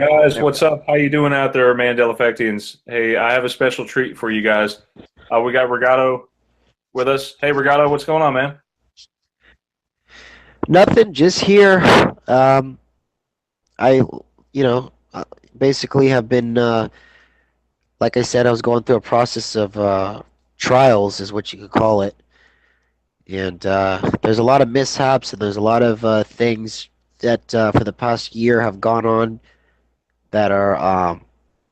Guys, There we what's go. up? How you doing out there, Mandela Effectians? Hey, I have a special treat for you guys. We got Reggatto with us. Hey, Reggatto, what's going on, man? Nothing, just here. Um, I, you know, basically have been, like I said, I was going through a process of trials, is what you could call it. And there's a lot of mishaps and there's a lot of things that for the past year have gone on that are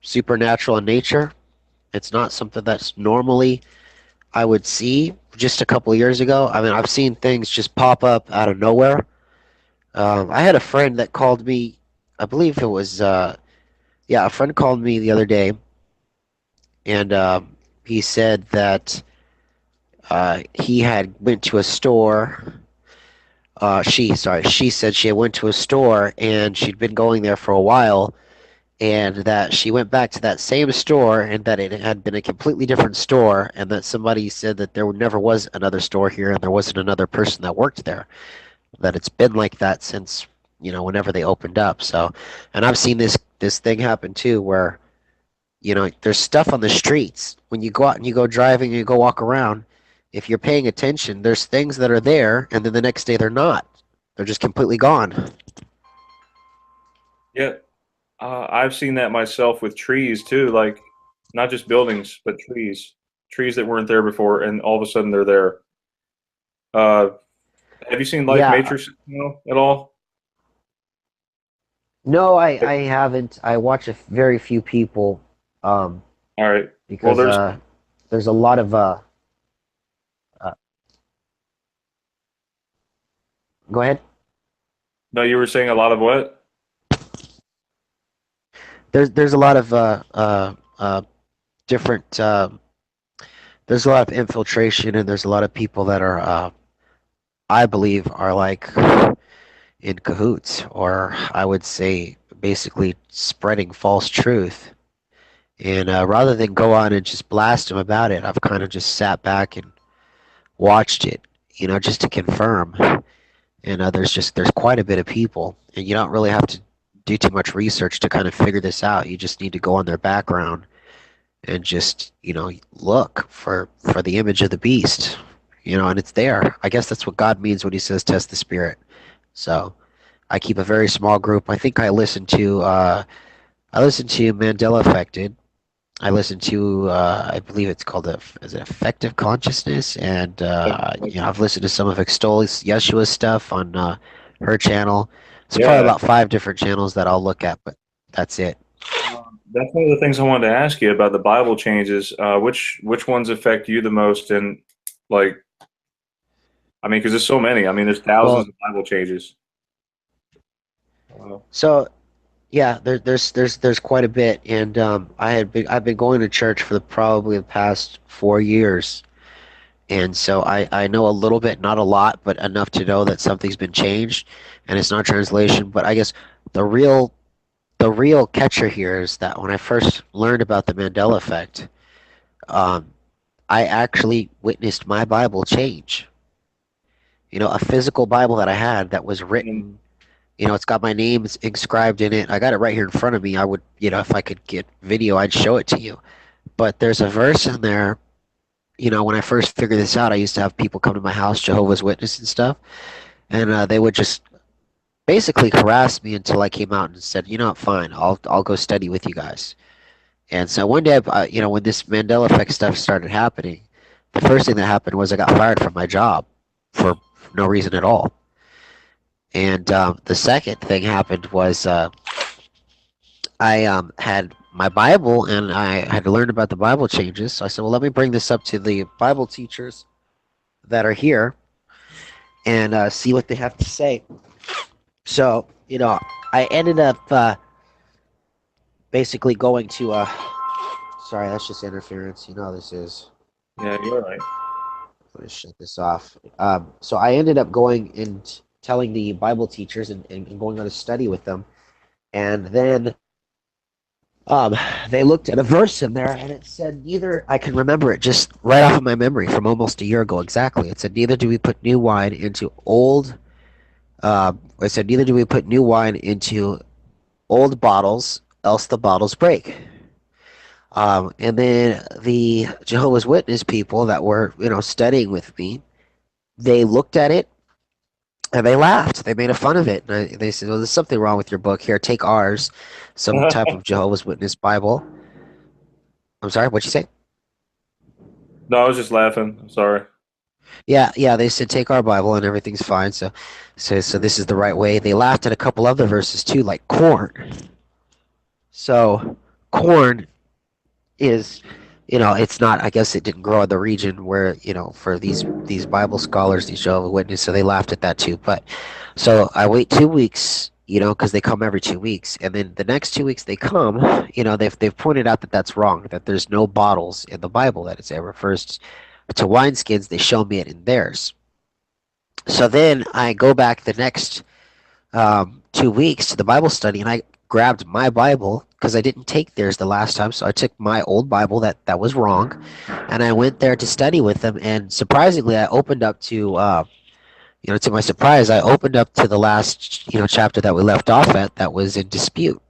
supernatural in nature. It's not something that's normally I would see just a couple of years ago. I mean, I've seen things just pop up out of nowhere. I had a friend that called me. I believe it was yeah, a friend called me the other day, and he said that he had went to a store. She said she had went to a store and she'd been going there for a while, and that she went back to that same store and that it had been a completely different store, and that somebody said that there never was another store here and there wasn't another person that worked there. That it's been like that since whenever they opened up. So, and I've seen this thing happen too, where there's stuff on the streets when you go out and you go driving and you go walk around. If you're paying attention, there's things that are there, and then the next day they're not. They're just completely gone. Yeah, I've seen that myself with trees too, like not just buildings, but trees that weren't there before, and all of a sudden they're there. Uh, have you seen Life Yeah, Matrix, at all? no, I haven't. I watch very few people, um, All right. Well, because there's there's a lot of uh go ahead. no. You were saying a lot of what? There's a lot of different. There's a lot of infiltration, and there's a lot of people that are, I believe, are like in cahoots, or I would say, basically spreading false truth. And rather than go on and just blast them about it, I've kind of just sat back and watched it, just to confirm. And there's quite a bit of people, and you don't really have to do too much research to kind of figure this out. You just need to go on their background and just look for the image of the beast, and it's there. I guess that's what God means when He says test the spirit. So I keep a very small group. I listen to Mandela Affected. I listen to I believe it's called is it Effective Consciousness, and I've listened to some of Extol's Yeshua's stuff on her channel. It's probably Yeah, about five different channels that I'll look at, but that's it. that's one of the things I wanted to ask you about the Bible changes. Which ones affect you the most? And like, I mean, because there's so many. I mean, there's thousands Well, of Bible changes. Uh, so yeah, there's quite a bit, and I've been going to church for probably the past 4 years, and so I know a little bit, not a lot, but enough to know that something's been changed, and it's not translation. But I guess the real the real catcher here is that when I first learned about the Mandela effect, um, I actually witnessed my Bible change. A physical Bible that I had that was and written. It's got my name inscribed in it. I got it right here in front of me. I would, if I could get video, I'd show it to you. But there's a verse in there. When I first figured this out, I used to have people come to my house, Jehovah's Witness and stuff, and they would just basically harass me until I came out and said, fine, I'll go study with you guys. And so one day, when this Mandela effect stuff started happening, the first thing that happened was I got fired from my job for no reason at all. And the second thing happened was I had my Bible and I had learned about the Bible changes. So I said, well, let me bring this up to the Bible teachers that are here and see what they have to say. So, I ended up basically going to, sorry, that's just interference. You know how this is. yeah, you're right. Let me shut this off. So I ended up going and telling the Bible teachers and going on a study with them. And then Um, they looked at a verse in there and it said, neither, I can remember it just right off of my memory from almost a year ago exactly. It said, neither do we put new wine into it said, neither do we put new wine into old bottles, else the bottles break. And then the Jehovah's Witness people that were, studying with me, they looked at it and they laughed. They made fun of it. And they said, "Well, there's something wrong with your book. Here, take ours, some type of Jehovah's Witness Bible." I'm sorry, what'd you say? No, I was just laughing. I'm sorry. Yeah, yeah. They said, "Take our Bible and everything's fine." So this is the right way. They laughed at a couple other verses too, like corn. So corn is, it's not. I guess it didn't grow in the region where, for these Bible scholars, these Jehovah's Witnesses, so they laughed at that too. But so I wait 2 weeks, because they come every 2 weeks, and then the next 2 weeks they come, they've pointed out that that's wrong, that there's no bottles in the Bible, that it refers to wineskins. They show me it in theirs. So then I go back the next 2 weeks to the Bible study, and I grabbed my Bible because I didn't take theirs the last time. So I took my old Bible that was wrong, and I went there to study with them. And surprisingly, I opened up to my surprise, I opened up to the last, chapter that we left off at that was in dispute.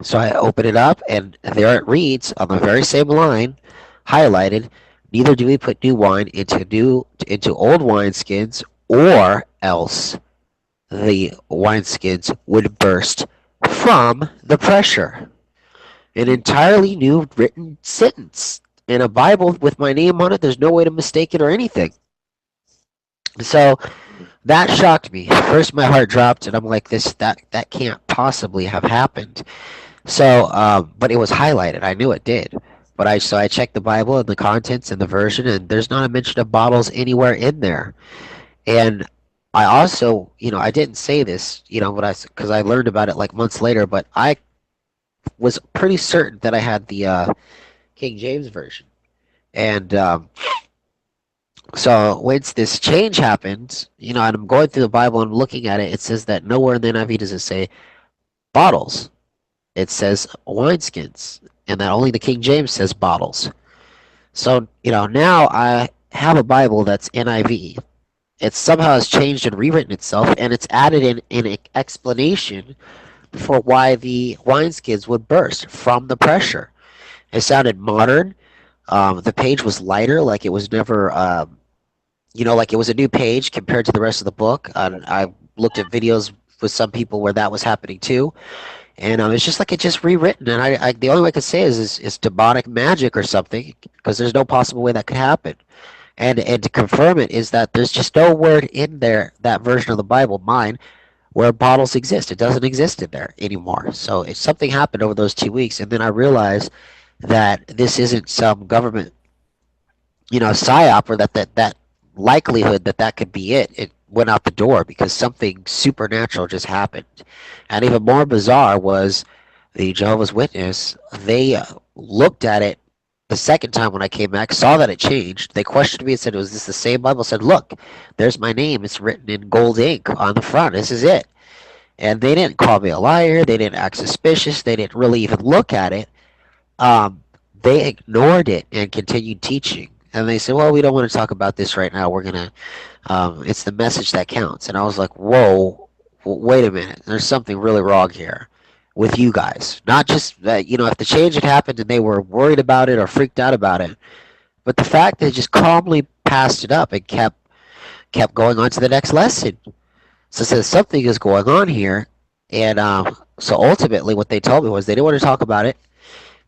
So I open it up, and there it reads on the very same line, highlighted, "Neither do we put new wine into old wineskins, or else the wineskins would burst from the pressure." An entirely new written sentence in a Bible with my name on it. There's no way to mistake it or anything. So that shocked me. First, my heart dropped, and I'm like, that can't possibly have happened. So, but it was highlighted. I knew it did. But I checked the Bible and the contents and the version, and there's not a mention of bottles anywhere in there. And I also, I didn't say this, but because I learned about it like months later, but I was pretty certain that I had the King James version. And so once this change happened, and I'm going through the Bible and looking at it, it says that nowhere in the NIV does it say bottles. It says wineskins, and that only the King James says bottles. So, now I have a Bible that's NIV. It somehow has changed and rewritten itself, and it's added in an explanation for why the wineskins would burst from the pressure. It sounded modern. The page was lighter, like it was never, like it was a new page compared to the rest of the book. I looked at videos with some people where that was happening too, and it's just like it just rewritten. And the only way I could say is demonic magic or something, because there's no possible way that could happen. And to confirm it is that there's just no word in there, that version of the Bible, mine, where bottles exist. It doesn't exist in there anymore. So if something happened over those 2 weeks, and then I realized that this isn't some government, psyop, or that likelihood that could be it. It went out the door because something supernatural just happened. And even more bizarre was the Jehovah's Witness. They looked at it the second time when I came back, saw that it changed. They questioned me and said, "Was this the same Bible?" I said, "Look, there's my name. It's written in gold ink on the front. This is it." And they didn't call me a liar. They didn't act suspicious. They didn't really even look at it. Um, they ignored it and continued teaching. And they said, "Well, we don't want to talk about this right now. We're gonna, it's the message that counts." And I was like, "Whoa, wait a minute. There's something really wrong here with you guys. Not just that, if the change had happened and they were worried about it or freaked out about it, but the fact that they just calmly passed it up and kept going on to the next lesson." So something is going on here. And so ultimately, what they told me was they didn't want to talk about it,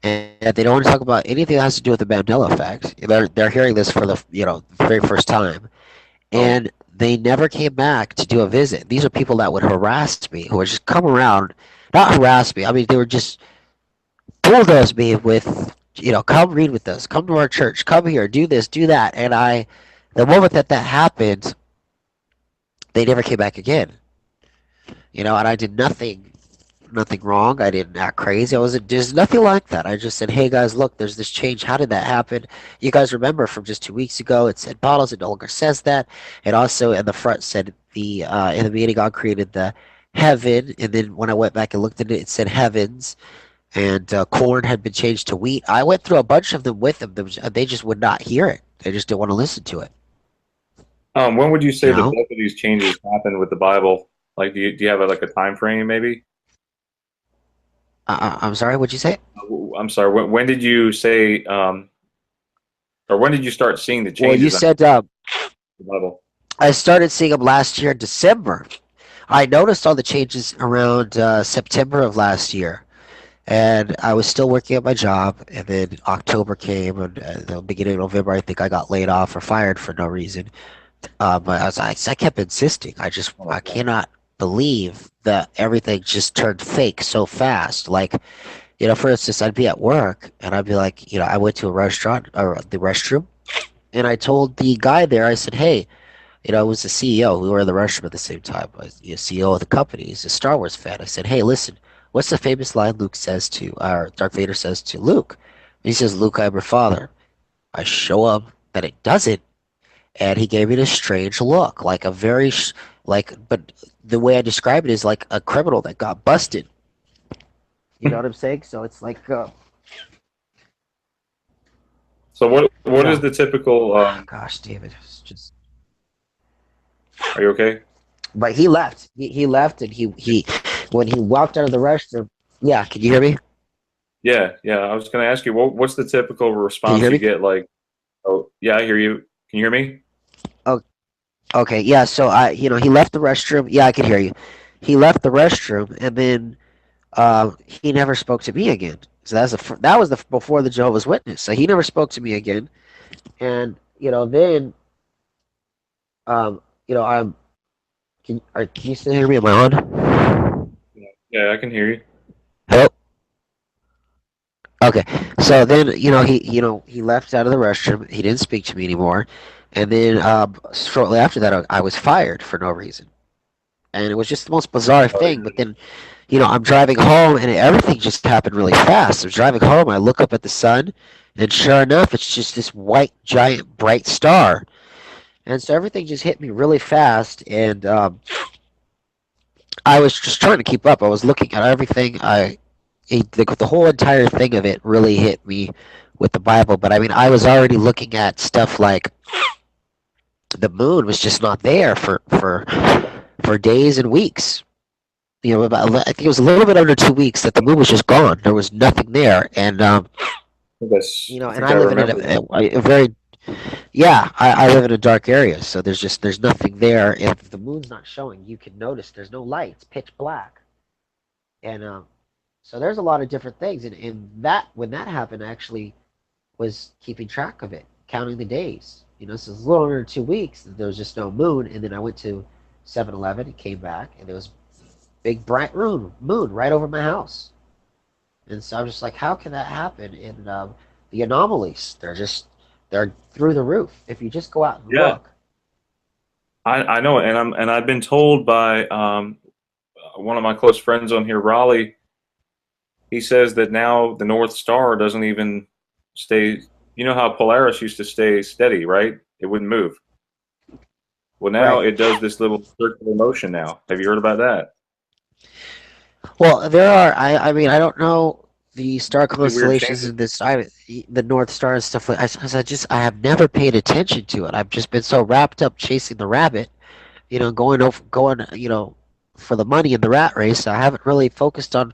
and they don't want to talk about anything that has to do with the Mandela effect. They're hearing this for the very first time, Oh, and they never came back to do a visit. These are people that would harass me, who would just come around, not harass me. I mean, they would just bulldoze me with, come read with us, come to our church, come here, do this, do that. And the moment that happened, they never came back again. And I did nothing wrong. I didn't act crazy. There's nothing like that. I just said, "Hey guys, look, there's this change. How did that happen? You guys remember from just 2 weeks ago, it said bottles. It no longer says that. It also in the front said in the beginning God created the heaven, and then when I went back and looked at it, it said heavens, and corn had been changed to wheat." I went through a bunch of them with them. They just would not hear it. They just didn't want to listen to it. when would you You say the know? bulk of these changes happened with the Bible? Like, do you have like a time frame maybe? I'm sorry, what'd you say? I'm sorry. When did you say, or when did you start seeing the Well, you changes on said the level? I started seeing them last year in December. I noticed all the changes around September of last year, and I was still working at my job. And then October came, and the beginning of November, I think I got laid off or fired for no reason. But I kept insisting. Oh, I God. cannot believe that everything just turned fake so fast. Like, you know, for instance, I'd be at work and I'd be like, you know, I went to a restaurant or the restroom, and I told the guy there, I said, hey, you know, it was the CEO. We were in the restroom at the same time. I was the CEO of the company. He's a Star Wars fan. I said, hey, listen, what's the famous line Luke says to, or Darth Vader says to Luke? And he says, Luke, I'm your father. I show him that it doesn't, and he gave me this strange look, like a very, like, but the way I describe it is like a criminal that got busted. You know what I'm saying? So it's like, So you what is know, the typical? gosh, David, it's just. Are you okay? But he left. He left, and he when he walked out of the restroom. Yeah, can you hear me? Yeah, yeah. I was going to ask you, what's the typical Can you response hear you me? get? Like, oh, yeah, I hear you. Can you hear me? Oh, okay. Yeah. So you know, he left the restroom. Yeah, I can hear you. He left the restroom, and then he never spoke to me again. So that was the before the Jehovah's Witness. So he never spoke to me again. And you know, then you know, can you still hear me? Am I on? Yeah, yeah, I can hear you. Hello. Okay. So then, you know, he left out of the restroom. He didn't speak to me anymore. And then shortly after that, I was fired for no reason. And it was just the most bizarre Oh, thing. But then, you know, I'm driving home, and everything just happened really fast. I'm driving home, I look up at the sun, and sure enough, it's just this white, giant, bright star. And so everything just hit me really fast, and I was just trying to keep up. I was looking at everything. The whole entire thing of it really hit me with the Bible. But I mean, I was already looking at stuff like the moon was just not there for days and weeks. You know, I think it was a little bit under 2 weeks that the moon was just gone. There was nothing there, and you know, I and think I I live in remember that. a very yeah, I live in a dark area, so there's nothing there. If the moon's not showing, you can notice there's no light. It's pitch black, and so there's a lot of different things. And that when that happened, I actually was keeping track of it, counting the days. You know, so it was a little under 2 weeks. There was just no moon, and then I went to 7-Eleven and came back, and there was big bright moon right over my house. And so I'm just like, how can that happen? And the anomalies, they're through the roof. If you just go out and Yeah, look. I know it, and I've been told by one of my close friends on here, Raleigh. He says that now the North Star doesn't even stay. You know how Polaris used to stay steady, right? It wouldn't move. Well, now Right. it does this little circular motion now. Have you heard about that? Well, there are. I mean, I don't know the star Really weird constellations changes. and the North Star and stuff like. I have never paid attention to it. I've just been so wrapped up chasing the rabbit. You know, going. You know, for the money in the rat race. I haven't really focused on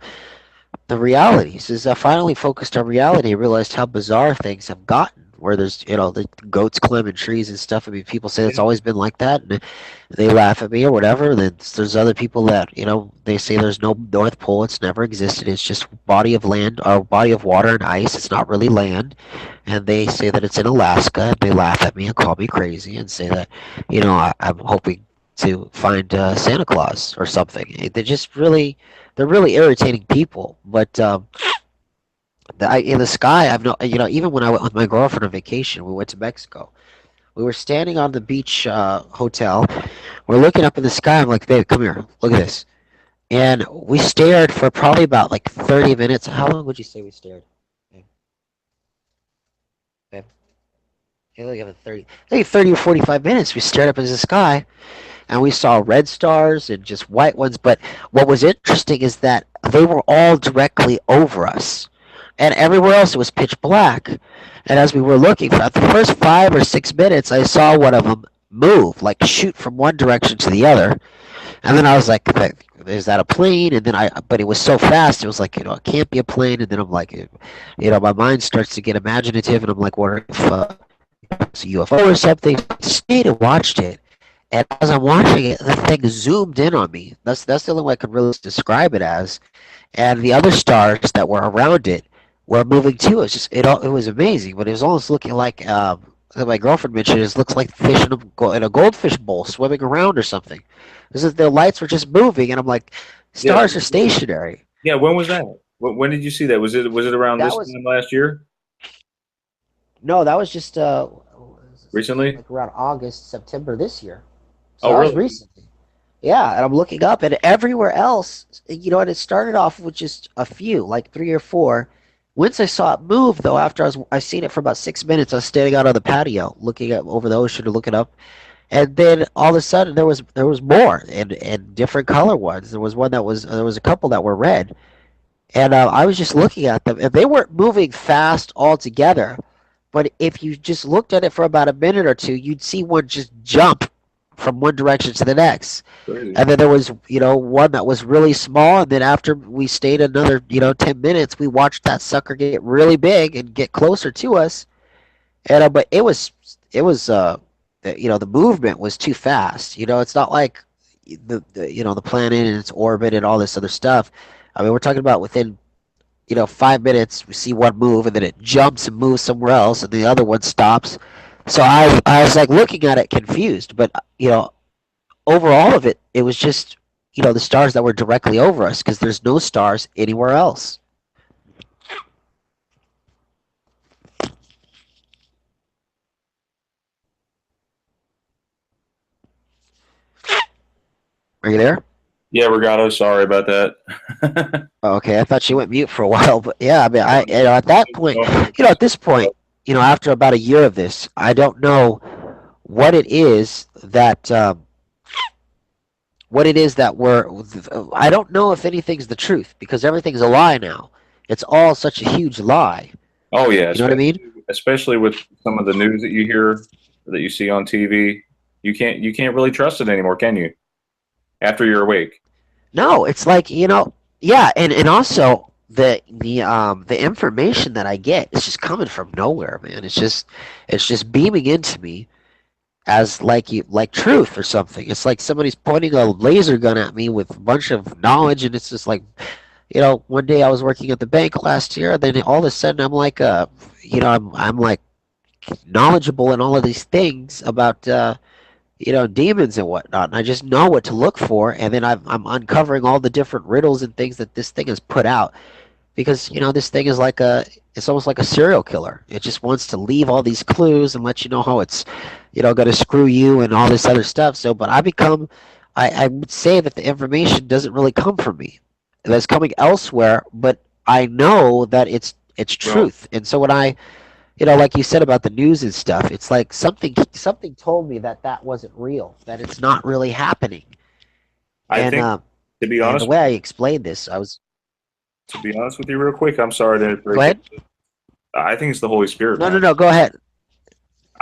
the realities. As I finally focused on reality, I realized how bizarre things have gotten. Where there's, you know, the goats climbing trees and stuff. I mean, people say it's Yeah. always been like that, and they laugh at me or whatever. Then there's other people that, you know, they say there's no North Pole. It's never existed. It's just body of land or body of water and ice. It's not really land. And they say that it's in Alaska. And they laugh at me and call me crazy and say that, you know, I'm hoping to find Santa Claus or something. They're really irritating people. But in the sky, I've no, you know, even when I went with my girlfriend on vacation, we went to Mexico. We were standing on the beach hotel. We're looking up in the sky. I'm like, babe, come here. Look at this. And we stared for probably about like 30 minutes. How long would you say we stared? Babe, babe. Hey, look at 30. I think 30 or 45 minutes. We stared up into the sky, and we saw red stars and just white ones. But what was interesting is that they were all directly over us, and everywhere else it was pitch black. And as we were looking for the first 5 or 6 minutes, I saw one of them move, like shoot from one direction to the other. And then I was like, is that a plane? And then but it was so fast, it was like, it can't be a plane. And then I'm like, my mind starts to get imaginative, and I'm like, what if it's a UFO or something? I stayed and watched it. And as I'm watching it, the thing zoomed in on me. That's the only way I could really describe it as. And the other stars that were around it were moving too. It was amazing, but it was almost looking like my girlfriend mentioned. It looks like fish in a goldfish bowl swimming around or something. The lights were just moving, and I'm like, Yeah. stars are stationary. Yeah. When was that? When did you see that? Was it around That this was time last year? no, that was just Recently? like around August, September this year. So Oh, that was really? recently. Yeah, and I'm looking up, and everywhere else, and it started off with just a few, like three or four. Once I saw it move, though, after I seen it for about 6 minutes, I was standing out on the patio, looking at over the ocean and looking up, and then all of a sudden there was more and different color ones. There was a couple that were red, and I was just looking at them, and they weren't moving fast altogether. But if you just looked at it for about a minute or two, you'd see one just jump from one direction to the next. Crazy. And then there was, one that was really small. And then after we stayed another, 10 minutes, we watched that sucker get really big and get closer to us. And but the movement was too fast. It's not like the planet and its orbit and all this other stuff. I mean, we're talking about within 5 minutes, we see one move, and then it jumps and moves somewhere else, and the other one stops. So I was like looking at it confused, but overall of it, it was just the stars that were directly over us because there's no stars anywhere else. Are you there? Yeah, Reggatto. Sorry about that. Oh, okay, I thought you went mute for a while, but yeah, I mean, at that point, at this point, after about a year of this, I don't know what it is that we're. I don't know if anything's the truth because everything's a lie now. It's all such a huge lie. Oh yeah, You know what I mean? especially with some of the news that you hear, that you see on TV. You can't really trust it anymore, can you? After you're awake. No, it's like yeah, and also the information that I get is just coming from nowhere, man. It's just beaming into me as like truth or something. It's like somebody's pointing a laser gun at me with a bunch of knowledge, and it's just like one day I was working at the bank last year, and then all of a sudden I'm like I'm like knowledgeable in all of these things about demons and whatnot. And I just know what to look for, and then I'm uncovering all the different riddles and things that this thing has put out because this thing is it's almost like a serial killer. It just wants to leave all these clues and let you know how it's going to screw you and all this other stuff. So, but I would say that the information doesn't really come from me. That's coming elsewhere, but I know that it's Well, truth. And so when like you said about the news and stuff, it's like something told me that wasn't real, that it's not really happening. I And think to be the honest, way I explained this, I was with you, real quick. I'm sorry to go break ahead. it. I think it's the Holy Spirit, No, no, man. no, go ahead.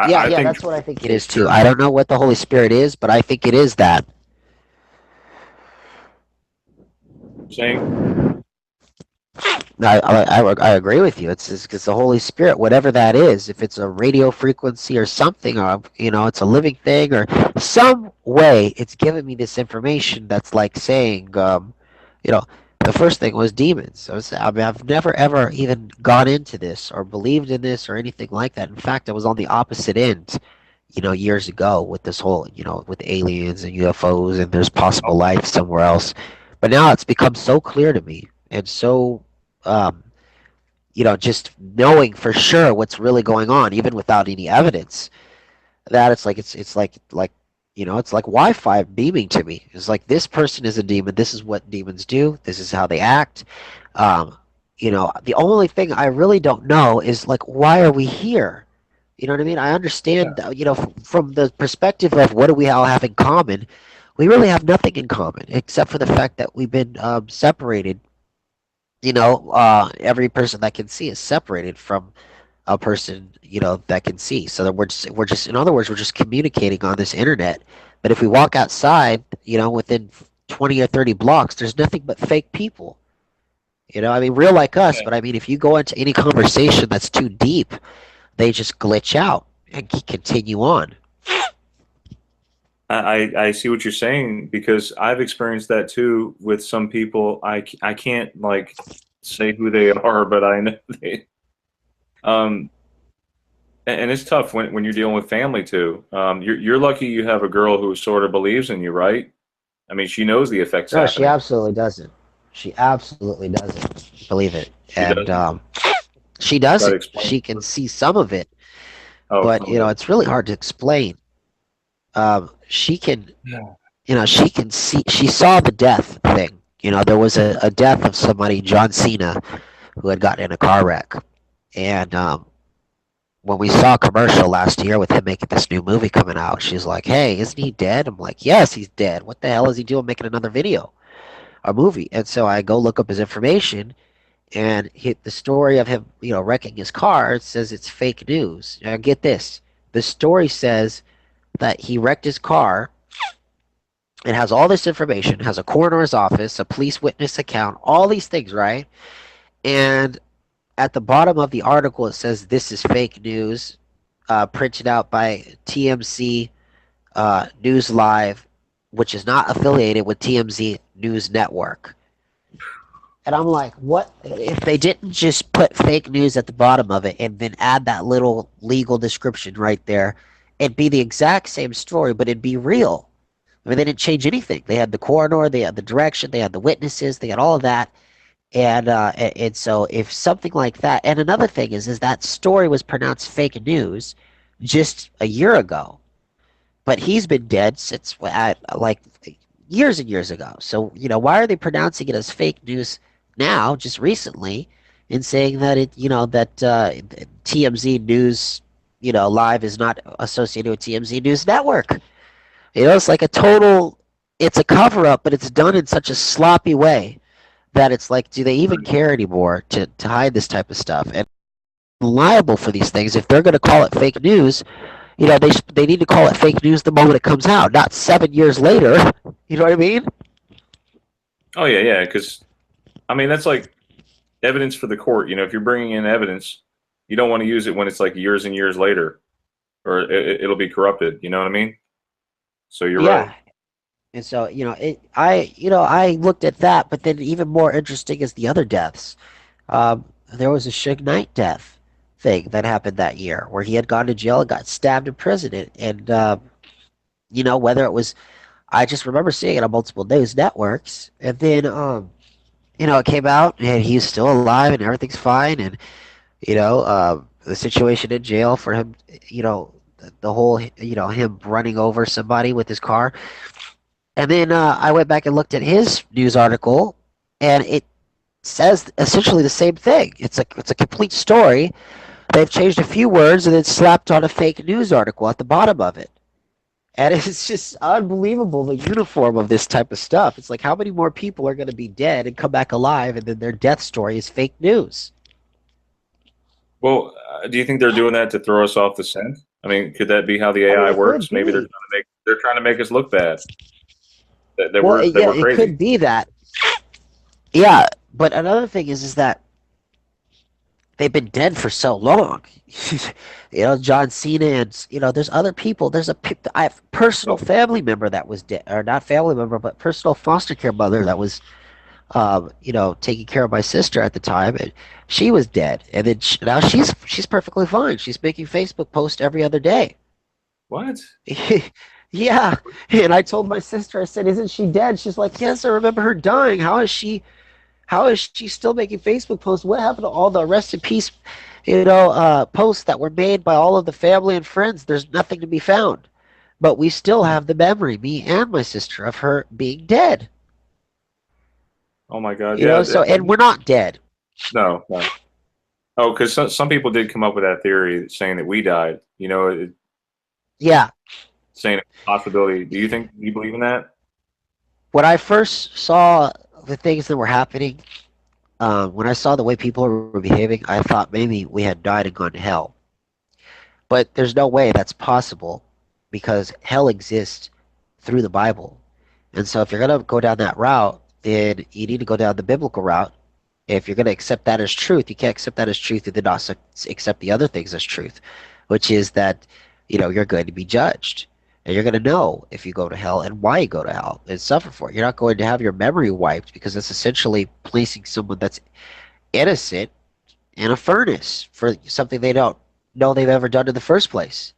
Yeah, I yeah, think that's what I think it is too. I don't know what the Holy Spirit is, but I think it is that. saying. I agree with you. It's the Holy Spirit, whatever that is. If it's a radio frequency or something, or it's a living thing, or some way, it's giving me this information that's like saying, you know, the first thing was demons. I mean, I've never ever even gone into this or believed in this or anything like that. In fact, I was on the opposite end, years ago with this whole, with aliens and UFOs and there's possible life somewhere else. But now it's become so clear to me and so um, just knowing for sure what's really going on, even without any evidence, that it's like Wi-Fi beaming to me. It's like this person is a demon. This is what demons do. This is how they act. Um, the only thing I really don't know is like why are we here? You know what I mean? I Yeah. understand, from the perspective of what do we all have in common. We really have nothing in common except for the fact that we've been separated. Every person that can see is separated from a person that can see, so that we're just in other words we're just communicating on this internet. But if we walk outside within 20 or 30 blocks, there's nothing but fake people. You know, I mean, real like us, Yeah. but I mean, if you go into any conversation that's too deep, they just glitch out and continue on. I see what you're saying because I've experienced that too with some people. I can't like say who they are, but I know they. Um, and it's tough when you're dealing with family too. You're lucky you have a girl who sort of believes in you, right? I mean, she knows the effects No, she happening. absolutely doesn't. She absolutely doesn't believe it. She And doesn't she try to doesn't. explain it She to can her. see some of it, Oh, but, some of it. it's really hard to explain. She can, Yeah. she can see, she saw the death thing. There was a death of somebody, John Cena, who had gotten in a car wreck. And when we saw a commercial last year with him making this new movie coming out, she's like, "Hey, isn't he dead?" I'm like, "Yes, he's dead. What the hell is he doing making another video, a movie?" And so I go look up his information, and the story of him, wrecking his car, it says it's fake news. Now get this: the story says that he wrecked his car. It has all this information, has a coroner's office, a police witness account, all these things, right? And at the bottom of the article, it says this is fake news, printed out by TMC News Live, which is not affiliated with TMZ News Network. And I'm like, what if they didn't just put fake news at the bottom of it and then add that little legal description right there? It'd be the exact same story, but it'd be real. I mean, they didn't change anything. They had the coroner, they had the direction, they had the witnesses, they had all of that. And so if something like that, and another thing is that story was pronounced fake news just a year ago, but he's been dead since like years and years ago. So why are they pronouncing it as fake news now, just recently, and saying that TMZ News, Live is not associated with TMZ News Network? It's like a total, it's a cover up, but it's done in such a sloppy way that it's like, do they even care anymore to hide this type of stuff? And liable for these things, if they're going to call it fake news, they need to call it fake news the moment it comes out, not 7 years later. You know what I mean? Oh yeah, yeah. Because I mean, that's like evidence for the court. If you're bringing in evidence, you don't want to use it when it's like years and years later, or it'll be corrupted. You know what I mean? So you're right. Yeah. And so, I looked at that, but then even more interesting is the other deaths. There was a Suge Knight death thing that happened that year where he had gone to jail and got stabbed in prison. And whether it was, I just remember seeing it on multiple news networks. And then, it came out and he's still alive and everything's fine. And, the situation in jail for him, the whole, him running over somebody with his car. And then I went back and looked at his news article, and it says essentially the same thing. It's a complete story. They've changed a few words and then slapped on a fake news article at the bottom of it. And it's just unbelievable the uniform of this type of stuff. It's like how many more people are going to be dead and come back alive, and then their death story is fake news. Well, do you think they're doing that to throw us off the scent? I mean, could that be how the I mean, AI it could works? Maybe be. they're trying to make us look bad. That Well, we're yeah, it crazy. could be that. Yeah, but another thing is that they've been dead for so long. John Cena and there's other people. I have a personal Oh, family member that was dead, or not family member, but personal foster care mother that was, taking care of my sister at the time, and she was dead. And then now she's perfectly fine. She's making Facebook posts every other day. what? Yeah, and I told my sister, I said, "Isn't she dead?" She's like, "Yes, I remember her dying. How is she?" How is she still making Facebook posts? What happened to all the rest in peace, posts that were made by all of the family and friends? There's nothing to be found. But we still have the memory, me and my sister, of her being dead. Oh my God. Yeah. And we're not dead. No, no. Oh, because some people did come up with that theory saying that we died. Yeah. Saying a possibility. Do you believe in that? When I first saw the things that were happening, when I saw the way people were behaving, I thought maybe we had died and gone to hell. But there's no way that's possible because hell exists through the Bible. And so if you're going to go down that route, then you need to go down the biblical route. If you're going to accept that as truth, you can't accept that as truth and then also accept the other things as truth, which is that, you're going to be judged. And you're going to know if you go to hell and why you go to hell and suffer for it. You're not going to have your memory wiped because it's essentially placing someone that's innocent in a furnace for something they don't know they've ever done in the first place.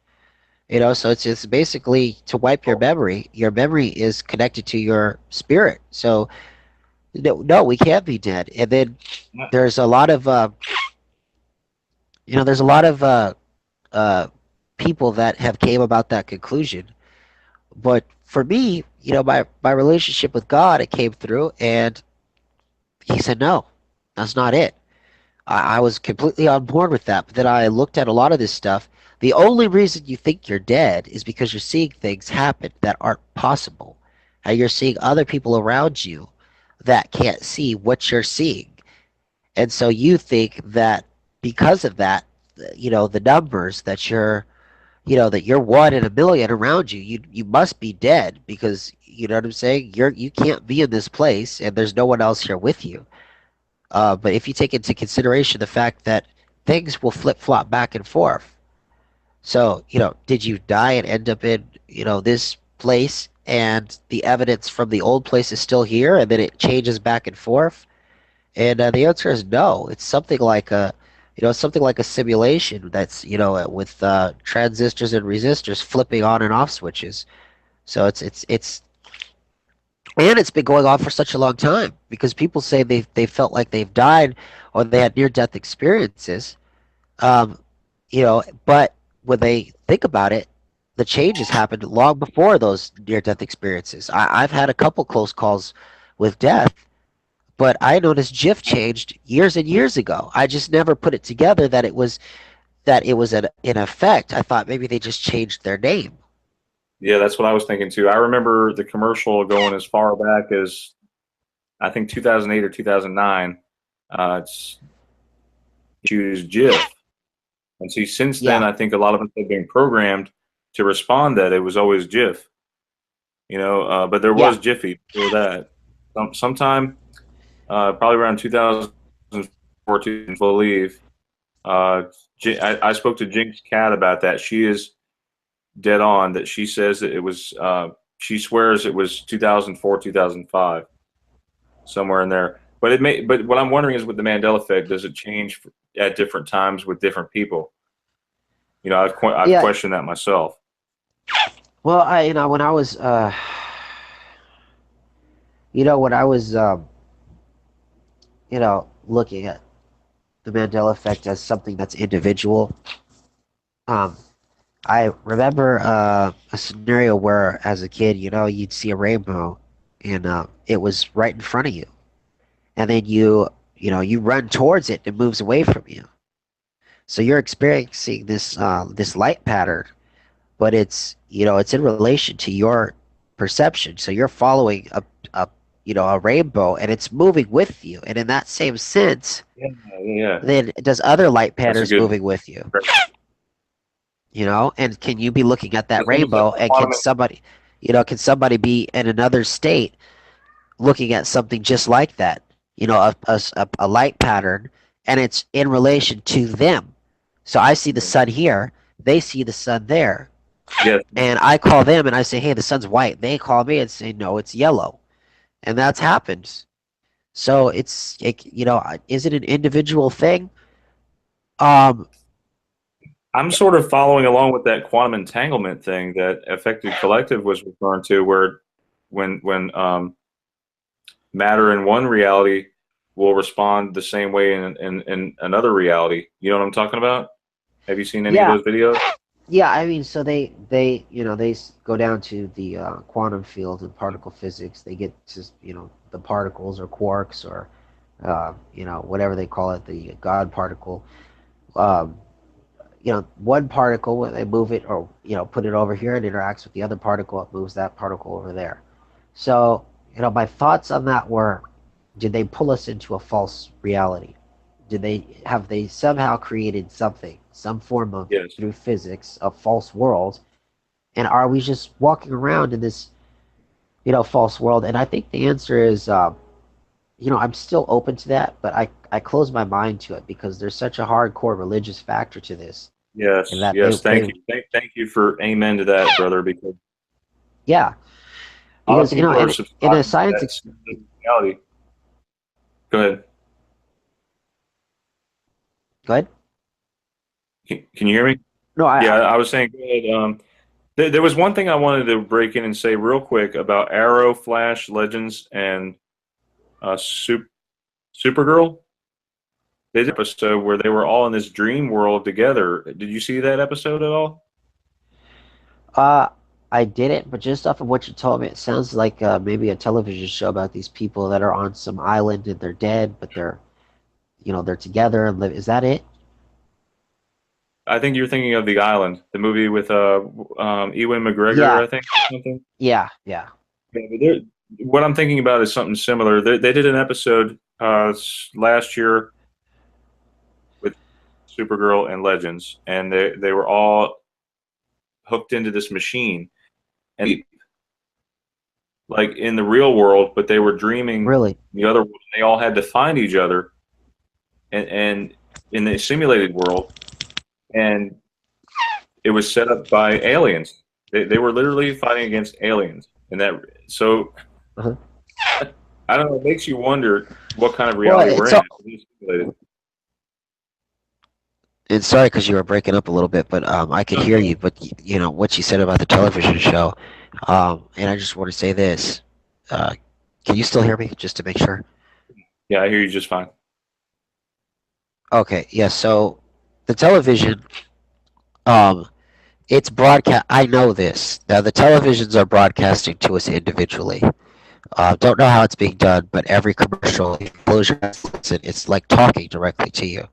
So it's basically to wipe your memory. Your memory is connected to your spirit. So no, no, we can't be dead. And then there's a lot of there's a lot of uh people that have came about that conclusion. But for me, my relationship with God, it came through, and He said no, that's not it. I was completely on board with that. But then I looked at a lot of this stuff. The only reason you think you're dead is because you're seeing things happen that aren't possible. And you're seeing other people around you that can't see what you're seeing. And so you think that because of that, the numbers that you're one in a million around you, you must be dead because you know what I'm saying? You can't be in this place and there's no one else here with you. But if you take into consideration the fact that things will flip flop back and forth. So, did you die and end up in, this place and the evidence from the old place is still here and then it changes back and forth? And the answer is no. It's something like a simulation that's, with transistors and resistors flipping on and off switches. So and it's been going on for such a long time because people say they felt like they've died or they had near death experiences. Um, but when they think about it, the changes happened long before those near death experiences. I've had a couple close calls with death, but I noticed GIF changed years and years ago. I just never put it together that it was an effect. I thought maybe they just changed their name. Yeah, that's what I was thinking too. I remember the commercial going as far back as I think 2008 or 2009. It's choose GIF, and see since then Yeah, I think a lot of us have been programmed to respond that it was always GIF. But there yeah, was Jiffy before that. Sometime probably around 2014, I believe. I spoke to Jinx Cat about that. She is dead on that. She says that it was. She swears it was 2004, 2005, somewhere in there. But it may. But what I'm wondering is, with the Mandela effect, does it change at different times with different people? I've yeah. questioned that myself. Well, when I was, when I was, looking at the Mandela effect as something that's individual, um, I remember a scenario where, as a kid, you'd see a rainbow, and it was right in front of you, and then you run towards it, and it moves away from you. So you're experiencing this light pattern, but it's in relation to your perception. So you're following a rainbow, and it's moving with you. And in that same sense, Yeah, yeah, then does other light that's a patterns good. moving with you? And can you be looking at The that thing is that rainbow, and quantum. can somebody be in another state looking at something just like that? A light pattern, and it's in relation to them. So I see the sun here, they see the sun there, Yes, and I call them and I say, "Hey, the sun's white." They call me and say, "No, it's yellow," and that's happened. So is it an individual thing? Um, I'm sort of following along with that quantum entanglement thing that Affected Collective was referring to, where when matter in one reality will respond the same way in another reality. You know what I'm talking about? Have you seen any of yeah, those videos? yeah. I mean, so they go down to the quantum field and particle physics. They get to the particles or quarks or whatever they call it, the God particle. Um, one particle when they move it or put it over here, it interacts with the other particle, it moves that particle over there. So my thoughts on that were, did they pull us into a false reality? Have they somehow created something, some form of, Yes. through physics, a false world, and are we just walking around in this false world. And I think the answer is, I'm still open to that, but I close my mind to it because there's such a hardcore religious factor to this, and Yes, that yes. they Thank you. Thank you for amen to that, brother. Because yeah, a lot of because people are in a subscribing to science, that reality. Go ahead. go ahead. Can you hear me? No, Yeah, I was saying, go ahead. There was one thing I wanted to break in and say real quick about Arrow, Flash, Legends, and Supergirl. They did an episode where they were all in this dream world together. Did you see that episode at all? uh, I didn't, but just off of what you told me, it sounds like maybe a television show about these people that are on some island and they're dead, but they're together and live. Is that it? I think you're thinking of The Island, the movie with Ewan McGregor, Yeah, I think, or something. yeah. Yeah, but what I'm thinking about is something similar. They did an episode last year with Supergirl and Legends, and they were all hooked into this machine, and like in the real world, but they were dreaming Really? the other world. And they all had to find each other, and in the simulated world, and it was set up by aliens. They were literally fighting against aliens, and that so Uh-huh. I don't know. It makes you wonder what kind of Well, reality we're in. It's simulated. and sorry because you were breaking up a little bit, but I could hear you. But what you said about the television show, and I just want to say this. Uh, can you still hear me, just to make sure? Yeah, I hear you just fine. Okay, yeah. So the television, um, it's broadcast. I know this. Now the televisions are broadcasting to us individually. Don't know how it's being done, but every commercial, if you close your eyes, it's like talking directly to you,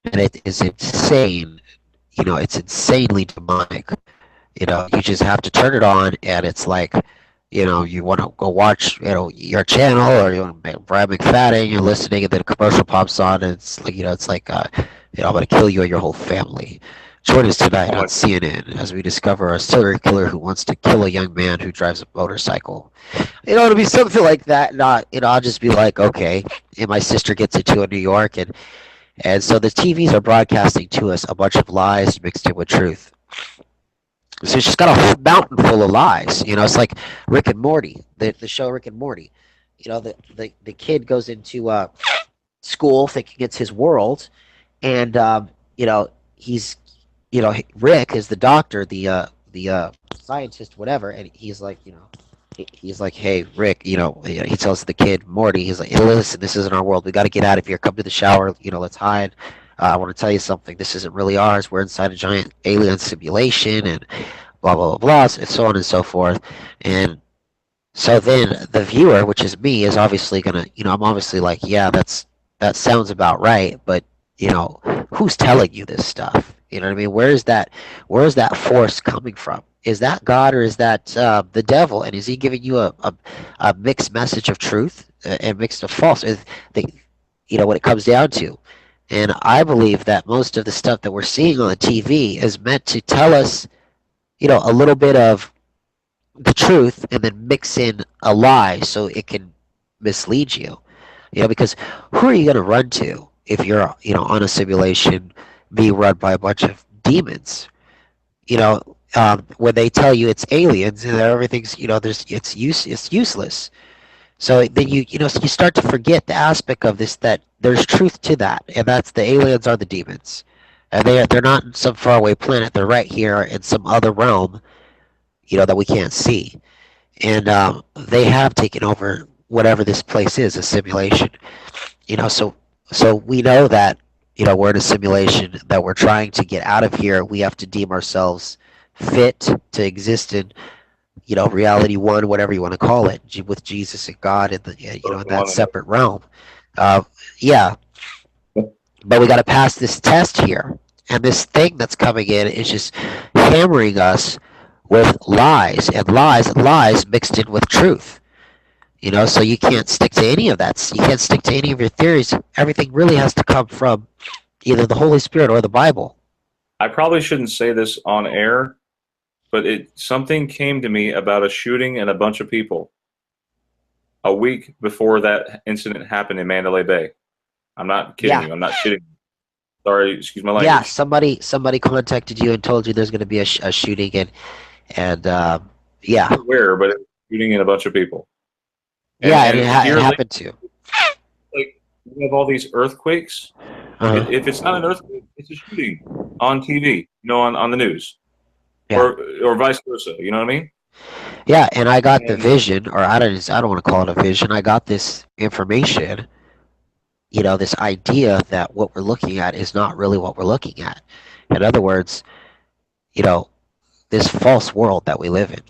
and it is insane. It's insanely demonic. You just have to turn it on, and it's like, you want to go watch, your channel, or you want to Brad McFadden, you're listening, and then a commercial pops on, and it's like, I'm gonna kill you and your whole family. Join us tonight Oh on my, CNN as we discover a serial killer who wants to kill a young man who drives a motorcycle. It'll be something like that. Not, I'll just be like, okay. And my sister gets into in New York, and so the TVs are broadcasting to us a bunch of lies mixed in with truth. So she's got a mountain full of lies. It's like Rick and Morty, the show Rick and Morty. The kid goes into school thinking it's his world, and he's Rick is the doctor, the scientist, whatever, and he's like, he's like, hey, Rick, he tells the kid Morty, he's like, hey, listen, this isn't our world. We got to get out of here. Come to the shower. Let's hide. I want to tell you something. This isn't really ours. We're inside a giant alien simulation, and blah blah blah blah, and so on and so forth. And so then the viewer, which is me, is obviously gonna, I'm obviously like, yeah, that sounds about right, but you know, who's telling you this stuff? You know what I mean? Where is that force coming from? Is that God or is that the devil? And is he giving you a mixed message of truth and mixed of false? The, what it comes down to. And I believe that most of the stuff that we're seeing on the TV is meant to tell us, a little bit of the truth and then mix in a lie so it can mislead you. Because who are you going to run to if you're, on a simulation being run by a bunch of demons? When they tell you it's aliens and everything's, it's useless. So then you start to forget the aspect of this, that there's truth to that, and that's the aliens are the demons, and they're not in some faraway planet. They're right here in some other realm, that we can't see, and they have taken over whatever this place is, a simulation. So we know that we're in a simulation, that we're trying to get out of here. We have to deem ourselves fit to exist in reality one, whatever you want to call it, with Jesus and God in the in that separate realm. Uh, yeah, but we got to pass this test here, and this thing that's coming in is just hammering us with lies and lies and lies mixed in with truth. So you can't stick to any of that. You can't stick to any of your theories. Everything really has to come from either the Holy Spirit or the Bible. I probably shouldn't say this on air, but something came to me about a shooting and a bunch of people. a week before that incident happened in Mandalay Bay. I'm not kidding Yeah, you. I'm not shitting you. Sorry, excuse my yeah. language. Somebody contacted you and told you there's going to be a shooting, and yeah, Where, but it was shooting in a bunch of people. And yeah, and it here, happened to. like we have all these earthquakes. If Uh-huh. it's not an earthquake, it's a shooting on TV, on the news, Yeah, or vice versa. You know what I mean? yeah. And I got the And vision, or I don't want to call it a vision. I got this information, this idea that what we're looking at is not really what we're looking at. In other words, you know, this false world that we live in.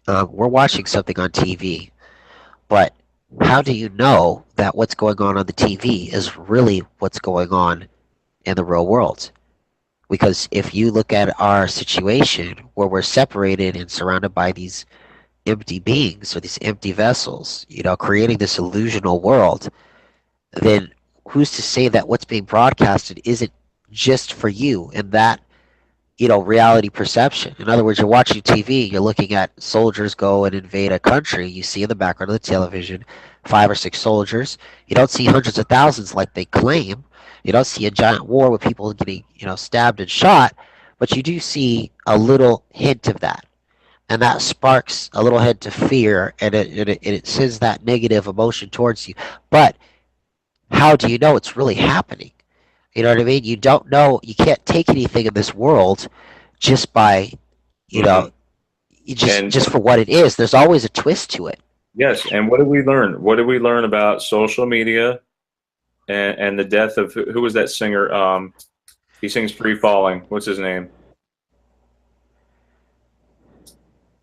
We're watching something on TV, but how do you know that what's going on the TV is really what's going on in the real world? Because if you look at our situation where we're separated and surrounded by these empty beings or these empty vessels, creating this illusional world, then who's to say that what's being broadcasted isn't just for you and that reality perception. In other words, you're watching TV, you're looking at soldiers go and invade a country. You see in the background of the television 5 or 6 soldiers. You don't see hundreds of thousands like they claim. You don't see a giant war with people getting, stabbed and shot, but you do see a little hint of that. And that sparks a little hint of fear, and it sends that negative emotion towards you. But how do you know it's really happening? You know what I mean? You don't know. You can't take anything in this world just by you know mhm. just and just for what it is. There's always a twist to it. yes, and what did we learn? What did we learn about social media and the death of who was that singer? He sings "Free Falling." What's his name?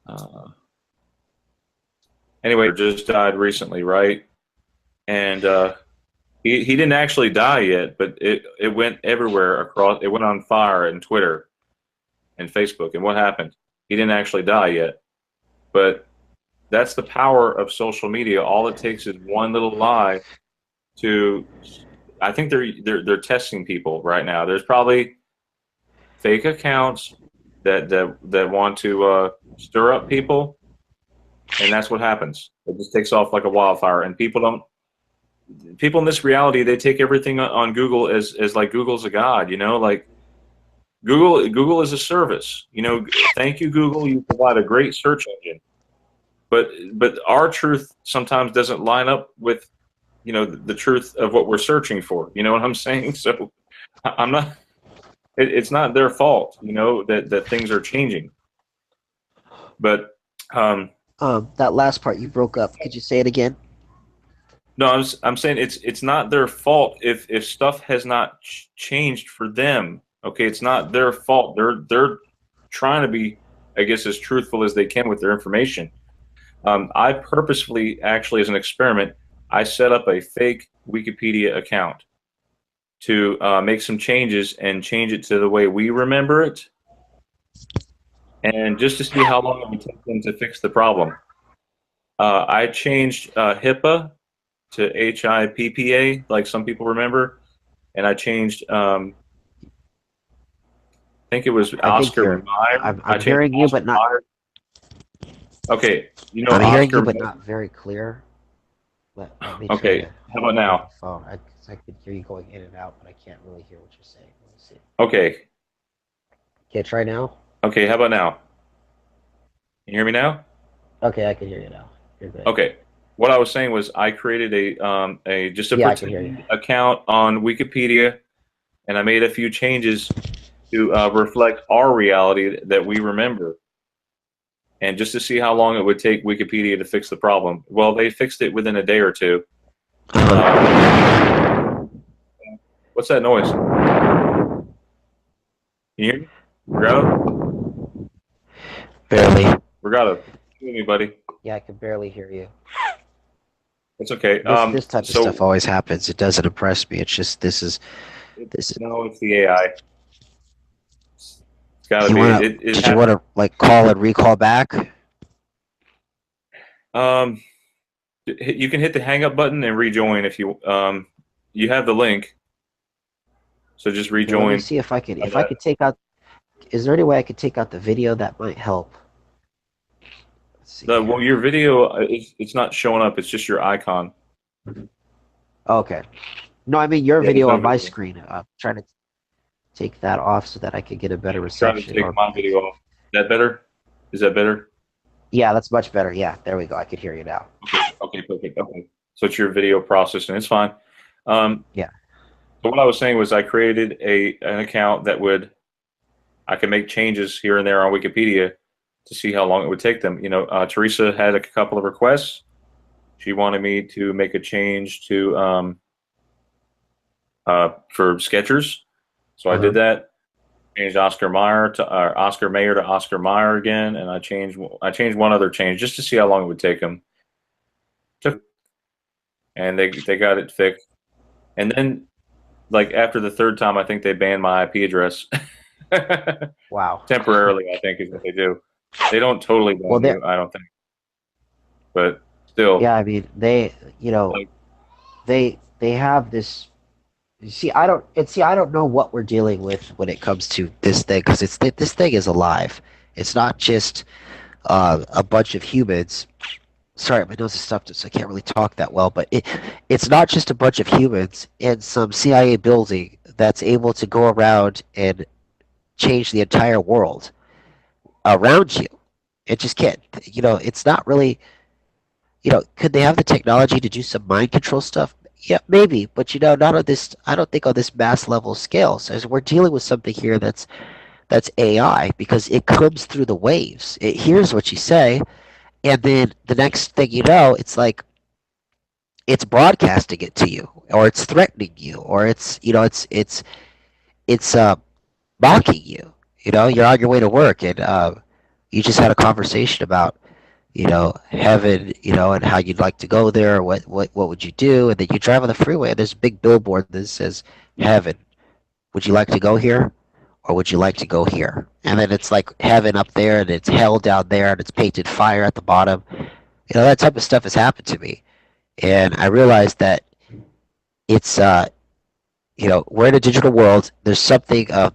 Uh, anyway, just died recently, right? And he didn't actually die yet, but it went everywhere across. It went on fire and Twitter and Facebook. And what happened? He didn't actually die yet, but that's the power of social media. All it takes is one little lie to. I think they're testing people right now. There's probably fake accounts that want to stir up people, and that's what happens. It just takes off like a wildfire, and people in this reality, they take everything on Google as like Google's a god, like Google is a service. Thank you, Google. You provide a great search engine, but our truth sometimes doesn't line up with the truth of what we're searching for. You know what I'm saying? So I'm not. It's not their fault, that things are changing. But That last part you broke up. Could you say it again? no, I'm saying it's not their fault if stuff has not changed for them. Okay, it's not their fault. They're trying to be, I guess, as truthful as they can with their information. I purposefully, actually, as an experiment, I set up a fake Wikipedia account to make some changes and change it to the way we remember it, and just to see how long it would take them to fix the problem. I changed HIPAA to HIPPA, like some people remember, and I changed. I think it was I think Oscar Mayer. I I'm changed hearing you, but Oscar not. Mayer. Okay, I'm hearing you, Oscar. but not very clear. Let me try Okay, to how about move now? the phone. I could hear you going in and out, but I can't really hear what you're saying. Let me see. Okay, Okay, try now. okay, how about now? Can you hear me now? Okay, I can hear you now. You're good. Okay. What I was saying was I created a just a Yeah, I can hear you. pretend account on Wikipedia, and I made a few changes to reflect our reality that we remember, and just to see how long it would take Wikipedia to fix the problem. Well, they fixed it within a day or two. What's that noise? Can you hear me? Reggatto? Barely. Reggatto, hear me, buddy. Yeah, I can barely hear you. It's okay. This type of stuff So always happens. It doesn't impress me. It's just this is. no, it's the AI. It's got to You be. wanna? It Did you has. wanna like call and recall back? Um, you can hit the hang up button and rejoin if you have the link. So just Yeah, let me rejoin. see if I could. Uh, If I could take out. Is there any way I could take out the video that might help? Let's see The well, here. your video it's not showing up. It's just your icon. Okay. No, I mean your Yeah, there's video no on my video. screen. I'm trying to take that off so that I could get a better Try to reception. take Or my video off. Is that better? Is that better? yeah, that's much better. Yeah, there we go. I could hear you now. Okay, okay, perfect. Okay, so it's your video processing. It's fine. Um, Yeah. so what I was saying was I created an account that would I could make changes here and there on Wikipedia to see how long it would take them. Teresa had a couple of requests. She wanted me to make a change to for Skechers, so I Uh-huh. did that. Changed Oscar Mayer to Oscar Mayer again, and I changed one other change just to see how long it would take them. And they got it fixed. And then like after the third time, I think they banned my IP address Wow. temporarily. I think is what they do. They don't totally Well, ban there. you, I don't think, but still, Yeah, I mean they. like They have this. You see, I don't. And see, I don't know what we're dealing with when it comes to this thing because this thing is alive. It's not just a bunch of humans. Sorry, my nose is stuffed, so I can't really talk that well. But it's not just a bunch of humans in some CIA building that's able to go around and change the entire world around you. It just can't. It's not really. Could they have the technology to do some mind control stuff? Yeah, maybe, but not on this. I don't think on this mass level scale. So we're dealing with something here that's AI because it comes through the waves. It hears what you say, and then the next thing you know, it's like it's broadcasting it to you, or it's threatening you, or it's mocking you. You're on your way to work, and you just had a conversation about heaven, and how you'd like to go there, what would you do? And then you drive on the freeway and there's a big billboard that says heaven. Would you like to go here? Or would you like to go here? And then it's like heaven up there and it's hell down there and it's painted fire at the bottom. That type of stuff has happened to me. And I realized that it's we're in a digital world. There's something of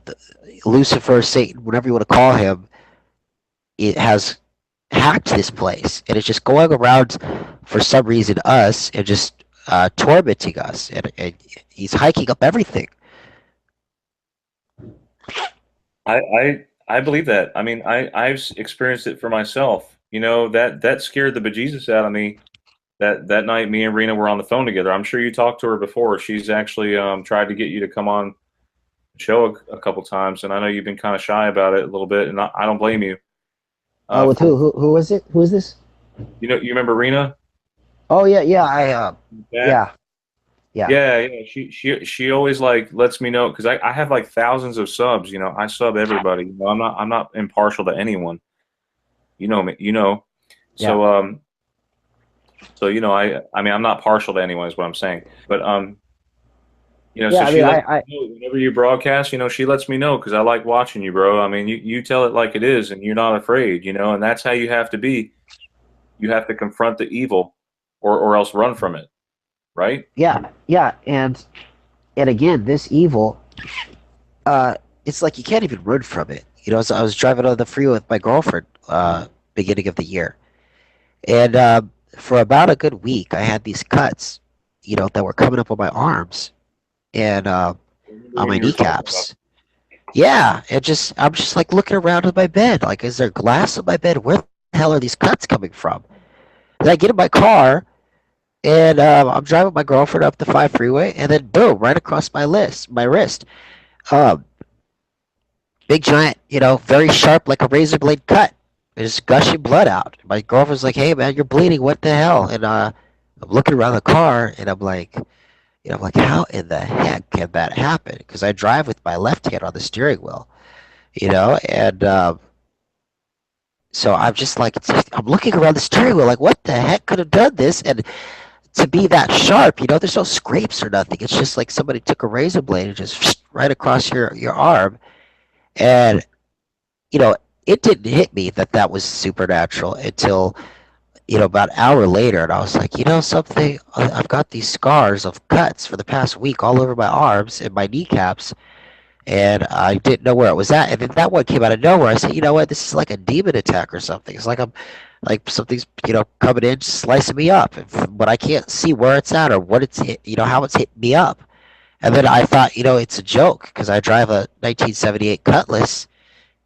Lucifer, Satan, whatever you want to call him, it has hacked this place and it's just going around for some reason us and just tormenting us and he's hiking up everything. I believe that. I mean, I've experienced it for myself. That scared the bejesus out of me. That night, me and Reena were on the phone together. I'm sure you talked to her before. She's actually tried to get you to come on the show a couple times, and I know you've been kind of shy about it a little bit, and I don't blame you. Oh, with For who is it? Who is this? you remember Reena? Oh yeah, yeah, I Yeah, yeah, yeah, yeah, yeah. She always like lets me know because I have like thousands of subs. I sub everybody. I'm not impartial to anyone. You know me. yeah, So I mean I'm not partial to anyone is what I'm saying. But yeah. so I she mean lets I me know whenever you broadcast. She lets me know because I like watching you, bro. I mean you tell it like it is, and you're not afraid. And that's how you have to be. You have to confront the evil, or else run from it, right? yeah, yeah. And again, this evil, uh it's like you can't even run from it. So I was driving on the freeway with my girlfriend beginning of the year. And for about a good week, I had these cuts, that were coming up on my arms and I remember on when my you were talking about. kneecaps. Yeah, I'm just like looking around at my bed, like, is there glass on my bed? Where the hell are these cuts coming from? Then I get in my car and I'm driving my girlfriend up the 5 freeway, and then boom, right across my wrist, um, big giant, very sharp like a razor blade cut. There's gushing blood out. My girlfriend's like, "Hey man, you're bleeding. What the hell?" And I'm looking around the car, and I'm like, how in the heck can that happen? Because I drive with my left hand on the steering wheel, and so I'm just like, I'm looking around the steering wheel, like, what the heck could have done this? And to be that sharp, there's no scrapes or nothing. It's just like somebody took a razor blade and just right across your arm, and you know, it didn't hit me that that was supernatural until about an hour later, and I was like, something, I've got these scars of cuts for the past week all over my arms and my kneecaps, and I didn't know where it was at. And then that one came out of nowhere. I said, you know what? This is like a demon attack or something. It's like I'm like something's coming in, slicing me up, but I can't see where it's at or what it's hit, how it's hitting me up. And then I thought, it's a joke because I drive a 1978 Cutlass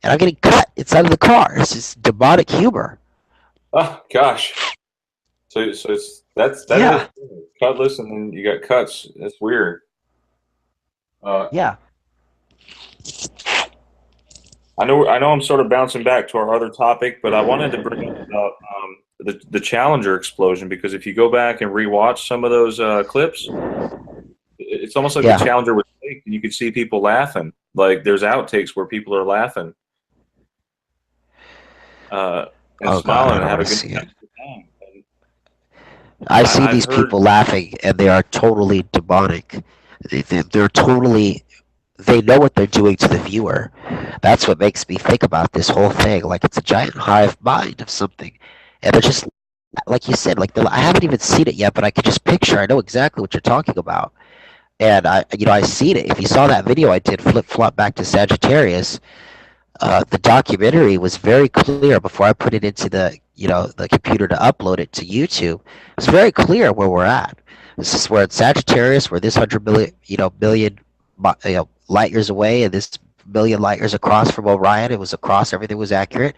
and I'm getting cut inside of the car. It's just demonic humor. Oh gosh. So that is Yeah, Cutlass, and then you got cuts. That's weird. Uh, yeah. I know I'm sort of bouncing back to our other topic, but I wanted to bring up about the Challenger explosion, because if you go back and rewatch some of those clips, it's almost like the Yeah. Challenger was fake, and you could see people laughing. Like there's outtakes where people are laughing uh, and Oh God, smiling I and don't have want a to good see it. time. And I see I've these heard. people laughing, and they are totally demonic. They're totally. They know what they're doing to the viewer. That's what makes me think about this whole thing. Like it's a giant hive mind of something, and they're just like you said. Like I haven't even seen it yet, but I can just picture. I know exactly what you're talking about, and I seen it. If you saw that video I did, flip flop back to Sagittarius, the documentary was very clear before I put it into the computer to upload it to YouTube. It's very clear where we're at. This is where it's Sagittarius, where this 100 million light years away, and this million light years across from Orion. It was across. Everything was accurate,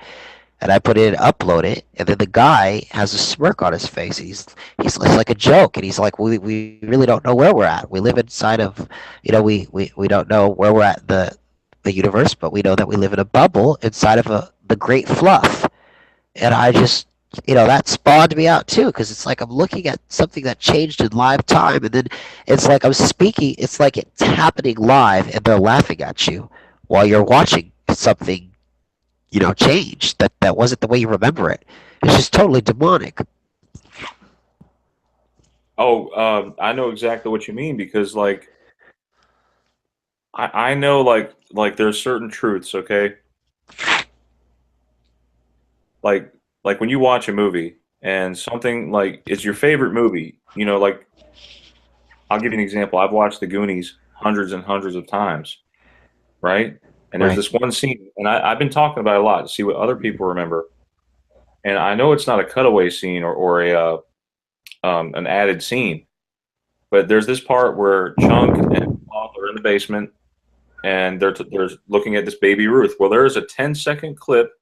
and I put it in, upload it, and then the guy has a smirk on his face. He's it's like a joke, and he's like, we really don't know where we're at. We live inside of, we don't know where we're at in the universe, but we know that we live in a bubble inside of the great fluff. And I just, that spawned me out too, because it's like I'm looking at something that changed in live time, and then it's like I'm speaking. It's like it's happening live, and they're laughing at you while you're watching something change that wasn't the way you remember it. It's just totally demonic. Oh, I know exactly what you mean, because like I know like there's certain truths, okay? Like like when you watch a movie and something like it's your favorite movie, like I'll give you an example. I've watched the Goonies hundreds and hundreds of times, right? And there's Right. this one scene, and I've been talking about it a lot to see what other people remember. And I know it's not a cutaway scene or a an added scene, but there's this part where Chunk and Sloth are in the basement, and they're looking at this baby Ruth. Well, there is a 10-second clip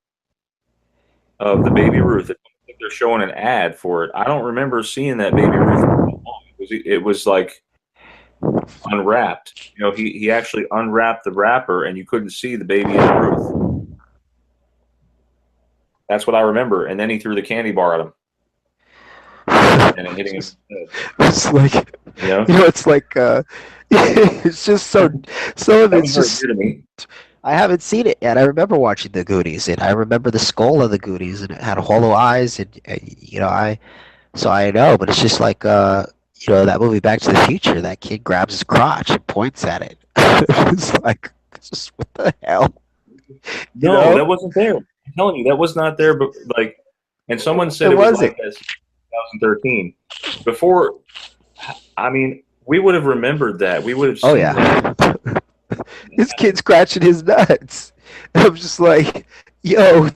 of the baby Ruth. I think they're showing an ad for it. I don't remember seeing that baby Ruth for that long. It was like unwrapped. He actually unwrapped the wrapper, and you couldn't see the baby in the Ruth. That's what I remember. And then he threw the candy bar at him, and it hitting him in the head. It's like You know, it's like it's just so some of that was it's very just weird to me. I haven't seen it yet. I remember watching the Goonies, and I remember the skull of the Goonies, and it had hollow eyes, and I know, but it's just like that movie Back to the Future. That kid grabs his crotch and points at it. It's like, it's just what the hell, you No, know? that wasn't there. I'm telling you, that was not there. But like, and someone said It it was like wasn't. that since 2013. Before, I mean, we would have remembered that. We would have Oh seen that. yeah, this kid scratching his nuts. And I'm just like, yo,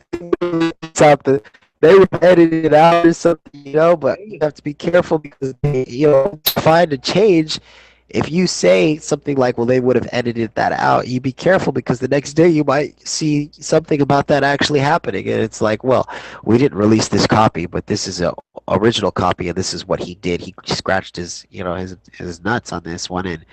something. They would edit it out or something, but you have to be careful because find a change. If you say something like, well, they would have edited that out, you be careful because the next day you might see something about that actually happening. And it's like, well, we didn't release this copy, but this is a original copy, and this is what he did. He scratched his nuts on this one, and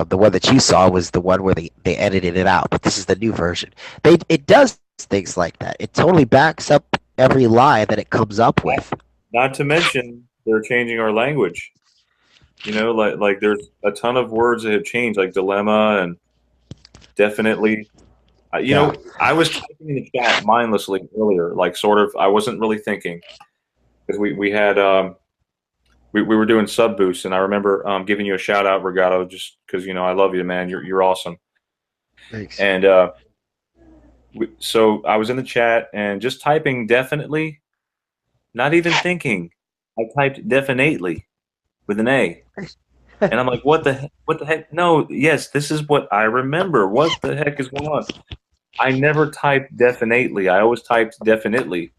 the one that you saw was the one where they edited it out, but this is the new version. It does things like that. It totally backs up every lie that it comes up with. Not to mention, they're changing our language. Like there's a ton of words that have changed, like dilemma and definitely. Yeah. I was typing in the chat mindlessly earlier, like sort of. I wasn't really thinking because we had we were doing sub boosts, and I remember giving you a shout out, Reggatto, just because I love you, man. You're awesome. Thanks. And so I was in the chat and just typing definitely, not even thinking. I typed definitely with an A. And I'm like, what the heck? What the heck? No, yes, this is what I remember. What the heck is going on? I never typed definitely. I always typed definitely,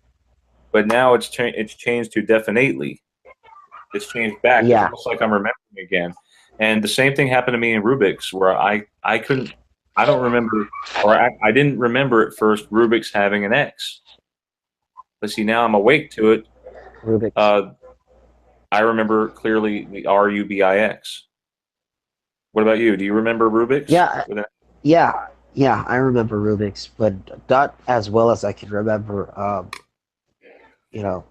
but now it's changed to definitely. It's changed back. It's Yeah, almost like I'm remembering again. And the same thing happened to me in Rubik's, where I couldn't, I don't remember, or I didn't remember at first Rubik's having an X. But see, now I'm awake to it. Rubik's. Uh, I remember clearly the Rubix. What about you? Do you remember Rubik's? Yeah, yeah, yeah. I remember Rubik's, but not as well as I can remember. You know,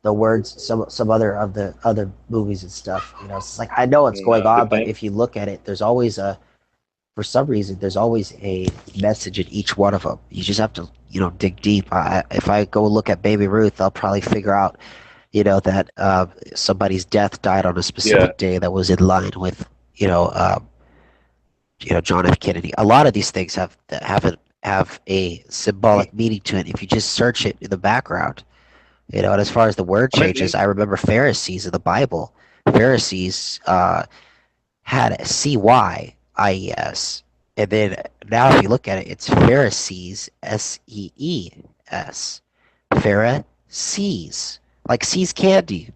the words, some other of the other movies and stuff. It's like I know what's going The on, but bank? if you look at it, there's always a for some reason there's always a message in each one of them. You just have to dig deep. If I go look at Baby Ruth, I'll probably figure out that somebody's death died on a Yeah. specific day that was in line with you know um, John F. Kennedy. A lot of these things have a symbolic meaning to it if you just search it in the background. And as far as the word I mean, changes, I remember Pharisees in the Bible. Pharisees had Cyes, and then now if you look at it, it's Pharisees, Sees, Pharisees, like sees candy.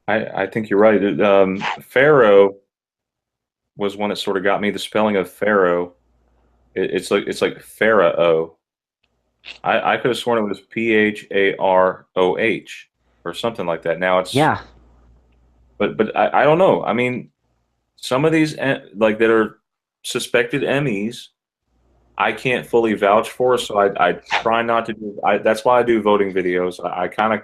I think you're right. Pharaoh was one that sort of got me. The spelling of Pharaoh, it's like Pharaoh. I could have sworn it was Pharoh or something like that. Now it's, Yeah, but I don't know. I mean, some of these like that are suspected Emmys, I can't fully vouch for, so I try not to do. That's why I do voting videos. I kind of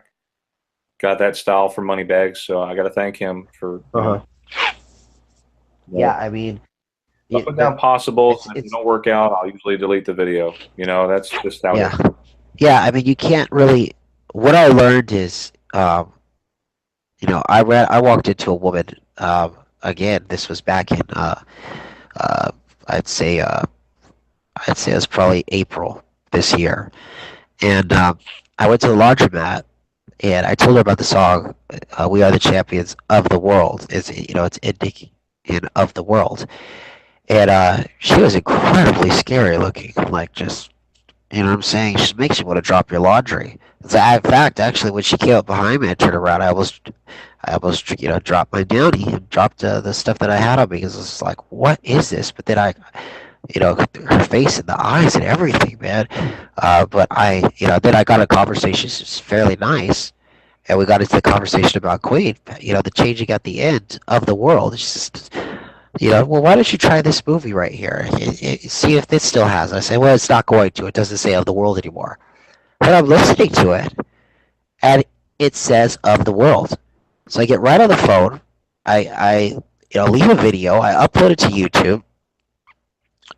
got that style from Moneybags, so I got to thank him for uh-huh. uh, Yeah. I mean, up and down there, possibles. it's And if they it's don't work out, I'll usually delete the video. That's just how it yeah, is. yeah. I mean, you can't really. What I learned is, I walked into a woman. Again, this was back in uh, I'd say I'd say it was probably April this year, and I went to the laundromat and I told her about the song "We Are the Champions of the World." It's ending in "of the world," and she was incredibly scary looking, like just what I'm saying. She makes you want to drop your laundry. So in fact, actually, when she came up behind me and turned around, I almost dropped my downy and dropped the stuff that I had on me because it's like, what is this? But then her face and the eyes and everything, man. But then I got a conversation. It's fairly nice, and we got into the conversation about Queen. The changing at the end of the world. It's just, well, why don't you try this movie right here? See if this still has it. I say, well, it's not going to. It doesn't say of the world anymore. But I'm listening to it, and it says of the world. So I get right on the phone. I leave a video. I upload it to YouTube,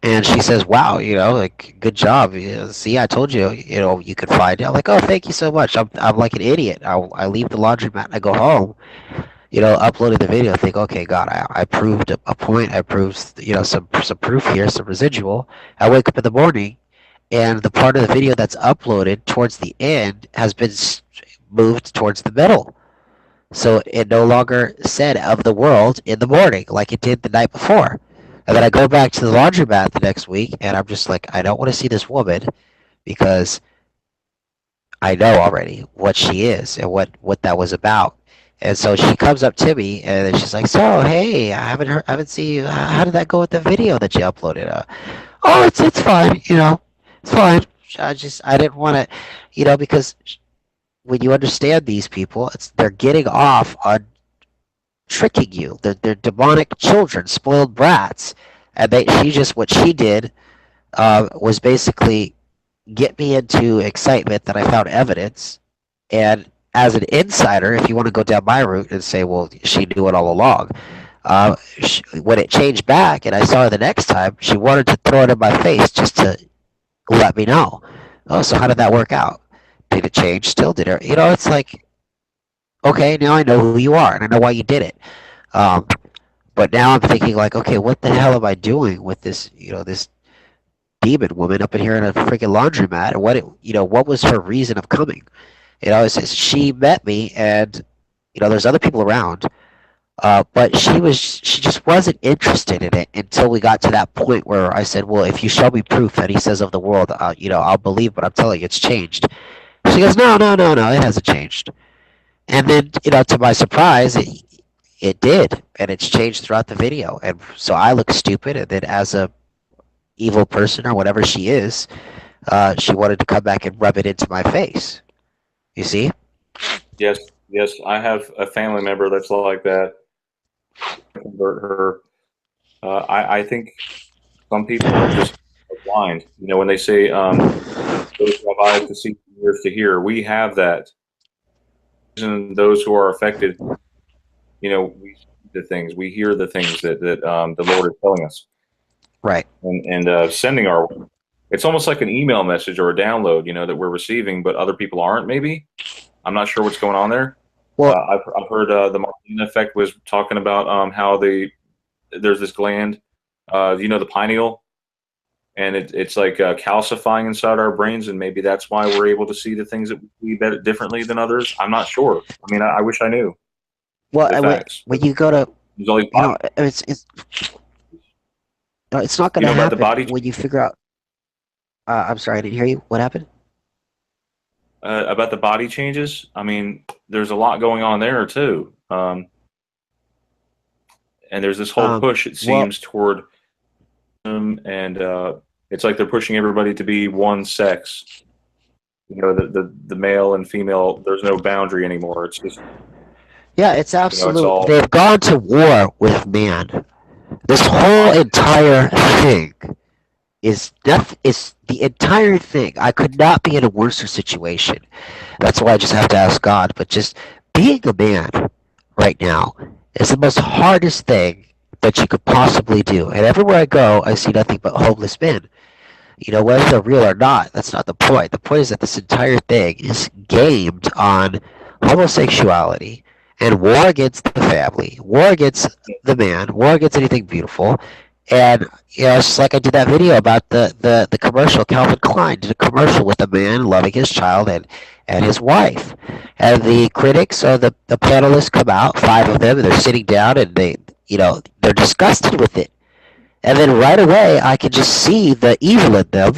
and she says, "Wow, like good job. See, I told you, you could find it." I'm like, "Oh, thank you so much." I'm like an idiot. I leave the laundromat and I go home. Uploading the video. I think, okay, God, I proved a point. I proved some proof here, some residual. I wake up in the morning, and the part of the video that's uploaded towards the end has been moved towards the middle. So it no longer said of the world in the morning like it did the night before. And then I go back to the laundromat the next week, and I'm just like, I don't want to see this woman because I know already what she is and what that was about. And so she comes up to me and then she's like, "So hey, I haven't seen you. How did that go with the video that you uploaded?" Oh, it's fine. It's fine. I didn't want to, because when you understand these people, they're getting off on tricking you. They're demonic children, spoiled brats, and what she did was basically get me into excitement that I found evidence. And as an insider, if you want to go down my route and say, well, she knew it all along, when it changed back and I saw her the next time, she wanted to throw it in my face just to let me know. Oh, so how did that work out? Did it change still? Did it? It's like, okay, now I know who you are and I know why you did it. Um, but now I'm thinking like, okay, what the hell am I doing with this demon woman up in here in a freaking laundromat? And what was her reason of coming? It says she met me, and there's other people around. But she just wasn't interested in it until we got to that point where I said, "Well, if you show me proof that he says of the world, I'll believe. But I'm telling you, it's changed." She goes, "No, no, no, no, it hasn't changed." And then, to my surprise, it did, and it's changed throughout the video. And so I look stupid, and then as a evil person or whatever she is, she wanted to come back and rub it into my face. You see? Yes, yes, I have a family member that's like that. Convert her. I think some people are just blind. When they say, "Those who have eyes to see, ears to hear," we have that. And those who are affected, we see the things, we hear the things that the Lord is telling us, Right. and sending our way. It's almost like an email message or a download, that we're receiving, but other people aren't. Maybe I'm not sure what's going on there. Well, I've heard the Mandela Effect was talking about how there's this gland, the pineal, and it's like calcifying inside our brains, and maybe that's why we're able to see the things that we see differently than others. I'm not sure. I mean, I wish I knew the facts, when you go to, there's all these it's not going you to know about the happen body when you figure out. I'm sorry, I didn't hear you. What happened? about the body changes. I mean, there's a lot going on there too, and there's this whole push. It Well, seems toward and it's like they're pushing everybody to be one sex. The male and female. There's no boundary anymore. It's just yeah, it's it's absolute. all. They've gone to war with man. This whole entire thing is the entire thing. I could not be in a worse situation. That's why I just have to ask God. But just being a man right now is the most hardest thing that you could possibly do. And everywhere I go, I see nothing but homeless men. Whether they're real or not, that's not the point. The point is that this entire thing is gamed on homosexuality and war against the family, war against the man, war against anything beautiful. And it's just like I did that video about the commercial. Calvin Klein did a commercial with a man loving his child and his wife. And the critics or the panelists come out, five of them, and they're sitting down and they're disgusted with it. And then right away, I can just see the evil in them.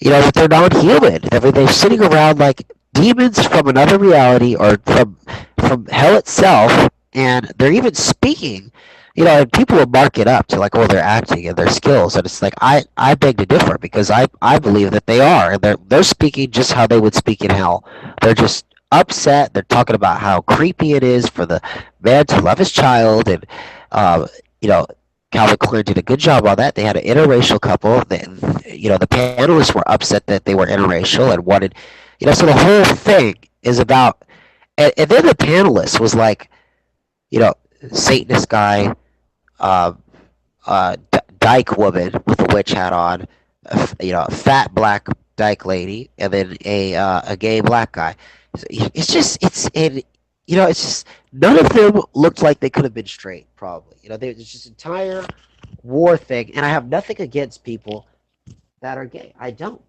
That they're non-human. They're sitting around like demons from another reality or from hell itself, and they're even speaking. And people will mark it up to like, oh, they're acting and their skills, and it's like I beg to differ because I believe that they are, and they're speaking just how they would speak in hell. They're just upset. They're talking about how creepy it is for the man to love his child, and you know Calvin Klein did a good job on that. They had an interracial couple. The panelists were upset that they were interracial and wanted, so the whole thing is about, and then the panelist was like, you know, Satanist guy, uh, dyke woman with a witch hat on, a fat black dyke lady, and then a gay black guy. It's just none of them looked like they could have been straight. Probably, there's just entire war thing, and I have nothing against people that are gay. I don't,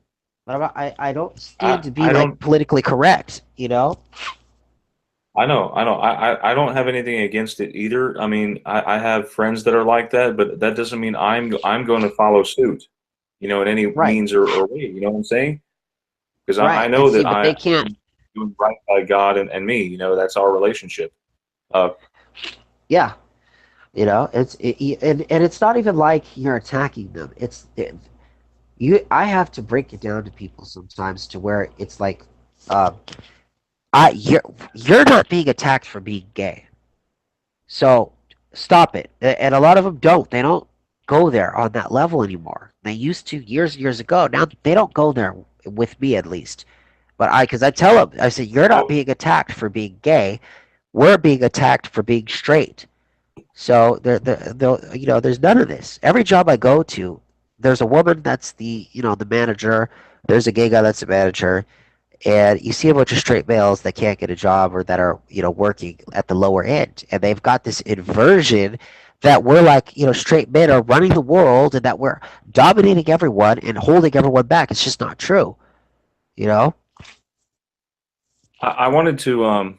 but I don't stand to be I like don't. politically correct. I know. I know. I don't have anything against it either. I mean, I have friends that are like that, but that doesn't mean I'm going to follow suit. In any Right, means or way. You know what I'm saying? Because I right, and know see, that but they I'm can't. doing right by God and me. That's our relationship. Uh, Yeah, and it's not even like you're attacking them. I have to break it down to people sometimes to where it's like, uh, you're not being attacked for being gay, so stop it. And a lot of them don't. They don't go there on that level anymore. They used to years and years ago. Now they don't go there with me at least. But because I tell them, I say, you're not oh, being attacked for being gay. We're being attacked for being straight. So there's none of this. Every job I go to, there's a woman that's the manager. There's a gay guy that's a manager, and you see a bunch of straight males that can't get a job or that are working at the lower end, and they've got this inversion that we're like straight men are running the world and that we're dominating everyone and holding everyone back. It's just not true, you know. I wanted to.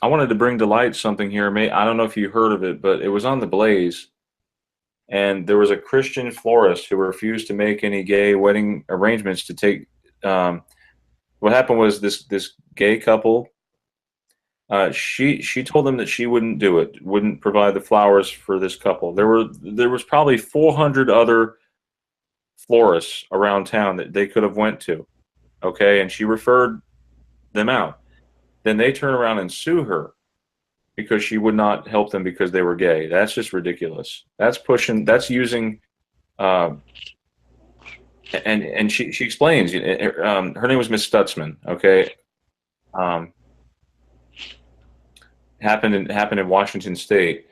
I wanted to bring to light something here. I don't know if you heard of it, but it was on the Blaze, and there was a Christian florist who refused to make any gay wedding arrangements to take. Um, what happened was this gay couple. She told them that she wouldn't do it, wouldn't provide the flowers for this couple. There was probably 400 other florists around town that they could have went to. Okay, and she referred them out. Then they turn around and sue her because she would not help them because they were gay. That's just ridiculous. That's pushing. That's using. Uh, and she explains. Her name was Miss Stutzman. Okay. Um, happened in Washington State.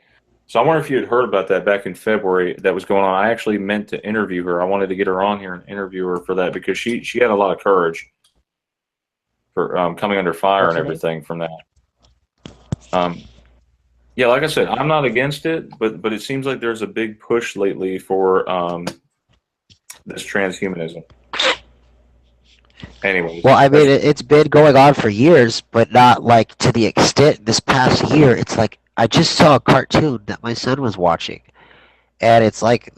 So I wonder if you had heard about that back in February that was going on. I actually meant to interview her. I wanted to get her on here and interview her for that because she had a lot of courage for coming under fire and everything from that. Yeah, like I said, I'm not against it, but it seems like there's a big push lately for this transhumanism. Anyways, Well, I mean, it's been going on for years, but not like to the extent this past year. It's like I just saw a cartoon that my son was watching, and it's like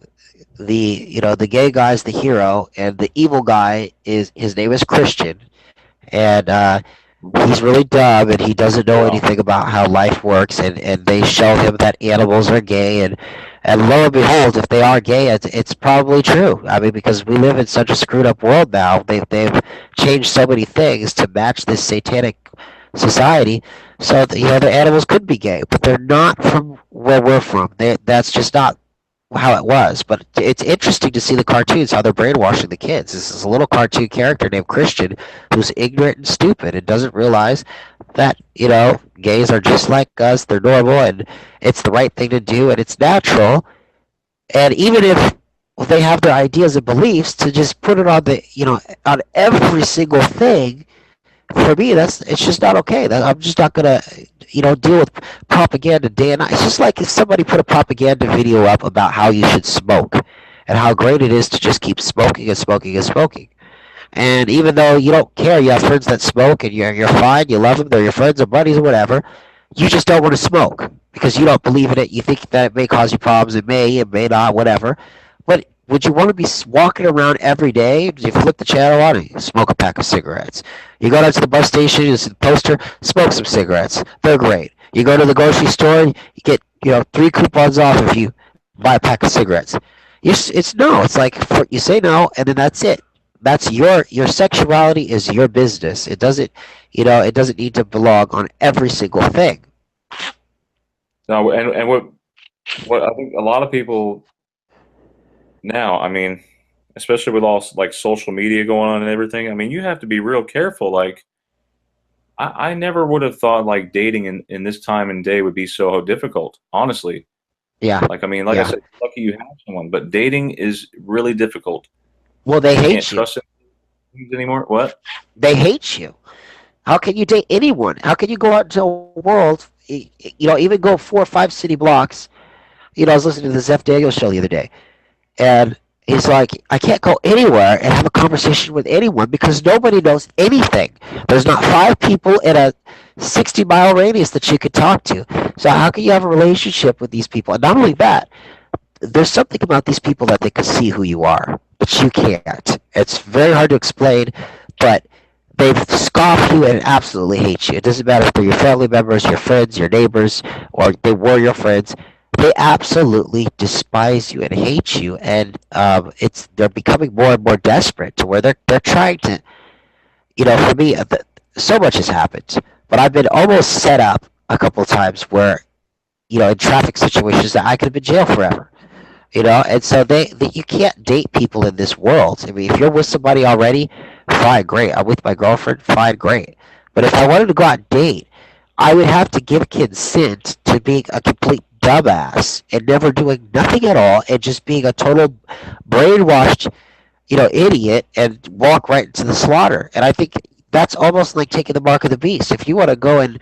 the gay guy's the hero, and the evil guy is his name is Christian, and he's really dumb and he doesn't know wow. anything about how life works, and they show him that animals are gay, and lo and behold, if they are gay, it's probably true. I mean, because we live in such a screwed up world now. They've changed so many things to match this satanic society. So the animals could be gay, but they're not from where we're from. That's just not how it was. But it's interesting to see the cartoons, how they're brainwashing the kids. This is a little cartoon character named Christian who's ignorant and stupid and doesn't realize that, gays are just like us, they're normal, and it's the right thing to do, and it's natural. And even if they have their ideas and beliefs, to just put it on every single thing, for me, it's just not okay. I'm just not gonna, deal with propaganda day and night. It's just like if somebody put a propaganda video up about how you should smoke and how great it is to just keep smoking and smoking and smoking. And even though you don't care, you have friends that smoke and you're fine, you love them, they're your friends or buddies or whatever, you just don't want to smoke because you don't believe in it. You think that it may cause you problems. It may not, whatever. But would you want to be walking around every day? You flip the channel on and you smoke a pack of cigarettes. You go down to the bus station, you see the poster, smoke some cigarettes. They're great. You go to the grocery store, you get 3 coupons off if you buy a pack of cigarettes. It's no. It's like you say no, and then that's it. That's your sexuality is your business. It doesn't it doesn't need to belong on every single thing. No, and what I think a lot of people now, I mean, especially with all like social media going on and everything, I mean, you have to be real careful. Like, I never would have thought like dating in this time and day would be so difficult, honestly. Yeah. Like, I mean, like I said, lucky you have someone, but dating is really difficult. Well, they You hate can't you. trust things anymore. What? They hate you. How can you date anyone? How can you go out into a world, even go 4 or 5 city blocks? I was listening to the Zeph Daniels show the other day, and he's like, I can't go anywhere and have a conversation with anyone because nobody knows anything. There's not 5 people in a 60-mile radius that you could talk to. So how can you have a relationship with these people? And not only that, there's something about these people that they can see who you are, but you can't. It's very hard to explain, but they scoff you and absolutely hate you. It doesn't matter if they're your family members, your friends, your neighbors, or they were your friends. They absolutely despise you and hate you, and they're becoming more and more desperate to where they're trying to, for me, so much has happened, but I've been almost set up a couple of times where, in traffic situations that I could have been jailed forever. And so you can't date people in this world. I mean, if you're with somebody already, fine, great. I'm with my girlfriend, fine, great. But if I wanted to go out and date, I would have to give consent to being a complete dumbass and never doing nothing at all and just being a total brainwashed, idiot and walk right into the slaughter. And I think that's almost like taking the mark of the beast. If you want to go and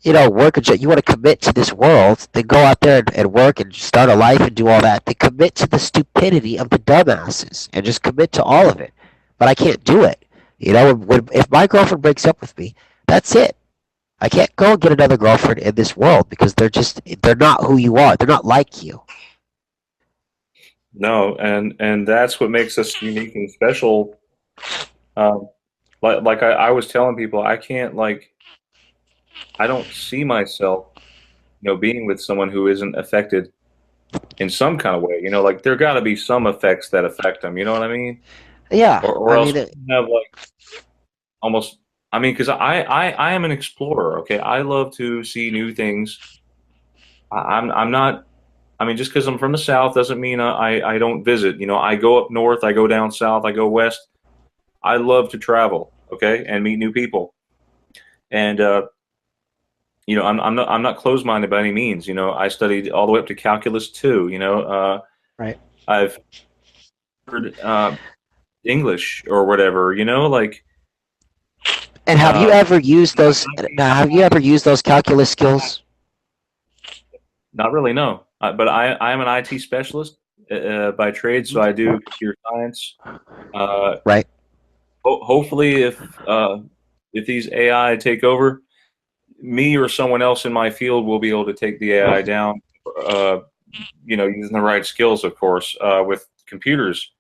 work you want to commit to this world, then go out there and work and start a life and do all that. Then commit to the stupidity of the dumbasses and just commit to all of it. But I can't do it. If my girlfriend breaks up with me, that's it. I can't go and get another girlfriend in this world because they're not who you are. They're not like you. No, and that's what makes us unique and special. Um, like I was telling people, I can't like I don't see myself, being with someone who isn't affected in some kind of way. Like there got to be some effects that affect them. You know what I mean? Yeah, Or I else mean, we have like almost. I mean, because I am an explorer. Okay, I love to see new things. I'm not. I mean, just because I'm from the South doesn't mean I don't visit. I go up north, I go down south, I go west. I love to travel, okay, and meet new people. And I'm not closed-minded by any means. I studied all the way up to calculus two. right. I've heard English or whatever. Like And have you uh, ever used I, those? Now, have you ever used those calculus skills? not really, no. But I am an IT specialist by trade, so I do computer science. Uh, Right. hopefully, if these AI take over, me or someone else in my field will be able to take the AI down. Uh, using the right skills, of course, with computers.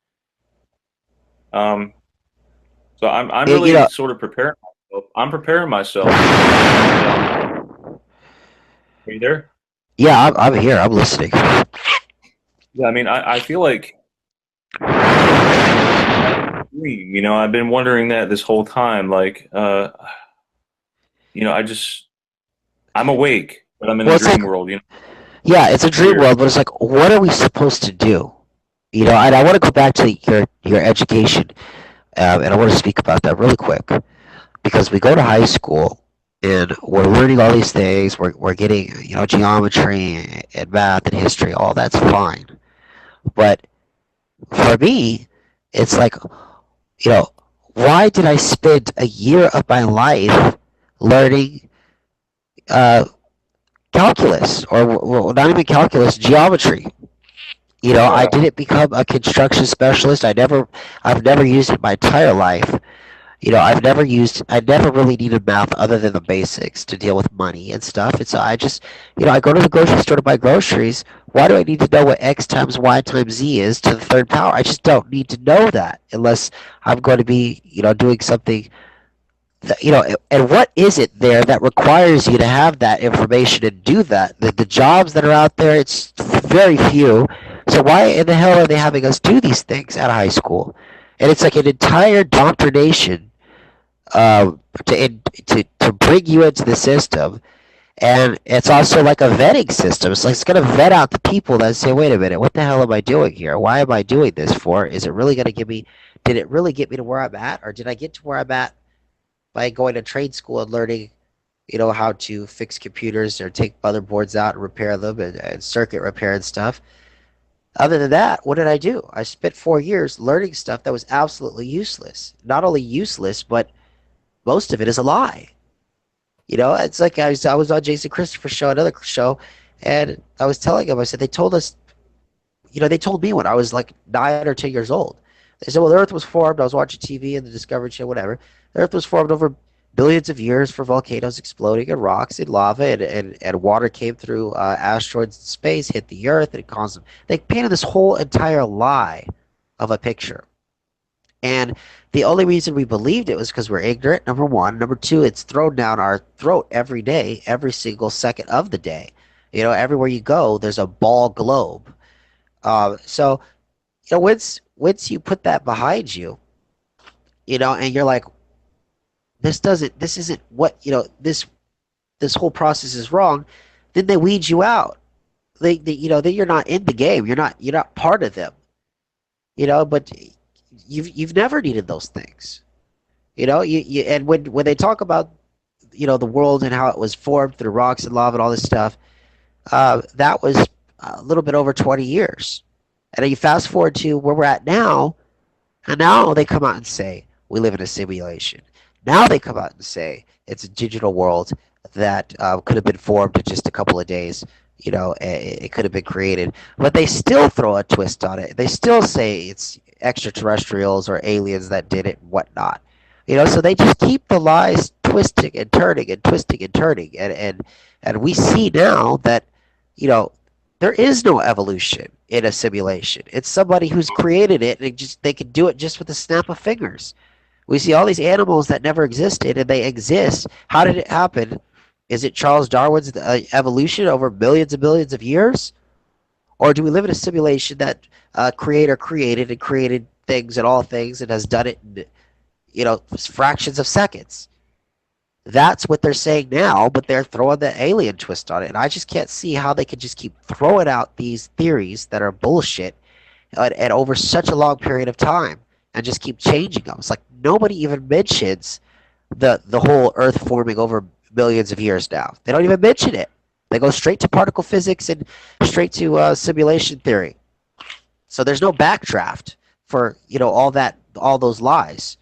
Um, so I'm You really know, sort of preparing myself. I'm preparing myself. Are you there? yeah, I'm here. I'm listening. Yeah, I mean, I feel like dream. I've been wondering that this whole time. Like, I'm awake, but I'm in a Well, it's like, dream world. yeah, it's a It's dream weird. world, but it's like, what are we supposed to do? And I want to go back to your education, and I want to speak about that really quick because we go to high school and we're learning all these things. We're getting geometry and math and history. All that's fine, but for me, it's like you know, why did I spend a year of my life learning uh, calculus or well, not even calculus, geometry? I Yeah. didn't become a construction specialist. I've never used it my entire life. I never really needed math other than the basics to deal with money and stuff. And so I just, I go to the grocery store to buy groceries. Why do I need to know what X times Y times Z is to the third power? I just don't need to know that unless I'm going to be, doing something and what is it there that requires you to have that information and do that? The jobs that are out there, it's very few. So why in the hell are they having us do these things at high school? And it's like an entire indoctrination uh, to bring you into the system. And it's also like a vetting system. It's like it's going to vet out the people that say, wait a minute, what the hell am I doing here? Why am I doing this for? Is it really going to give me, did it really get me to where I'm at? Or did I get to where I'm at by going to trade school and learning, how to fix computers or take motherboards out and repair them and circuit repair and stuff. Other than that, what did I do? I spent 4 years learning stuff that was absolutely useless. Not only useless, but most of it is a lie. It's like I was on Jason Christopher's show, another show, and I was telling him, I said, they told us, they told me when I was like 9 or 10 years old. They said, well, the Earth was formed. I was watching TV and the Discovery Channel, whatever. The Earth was formed over billions of years for volcanoes exploding and rocks and lava and water came through asteroids in space, hit the Earth, and it caused them. They painted this whole entire lie of a picture. And the only reason we believed it was because we're ignorant, number one. Number two, it's thrown down our throat every day, every single second of the day. Everywhere you go, there's a ball globe. So once you put that behind you, and you're like, this isn't what this whole process is wrong, then they weed you out. Then you're not in the game. You're not part of them. But you've never needed those things. And when they talk about the world and how it was formed through rocks and lava and all this stuff, that was a little bit over 20 years. And then you fast forward to where we're at now, and now they come out and say, we live in a simulation. Now they come out and say, it's a digital world that could have been formed in just a couple of days. It could have been created. But they still throw a twist on it. They still say it's extraterrestrials or aliens that did it and whatnot. So they just keep the lies twisting and turning and twisting and turning, and we see now that, you know, there is no evolution in a simulation. It's somebody who's created it, and they can do it just with a snap of fingers. We see all these animals that never existed, and they exist. How did it happen? Is it Charles Darwin's evolution over millions and millions of years? Or do we live in a simulation that creator created and created things and all things and has done it in, fractions of seconds? That's what they're saying now, but they're throwing the alien twist on it. And I just can't see how they can just keep throwing out these theories that are bullshit and over such a long period of time and just keep changing them. It's like nobody even mentions the whole Earth forming over millions of years now. They don't even mention it. They go straight to particle physics and straight to simulation theory. So there's no backdraft for all those lies.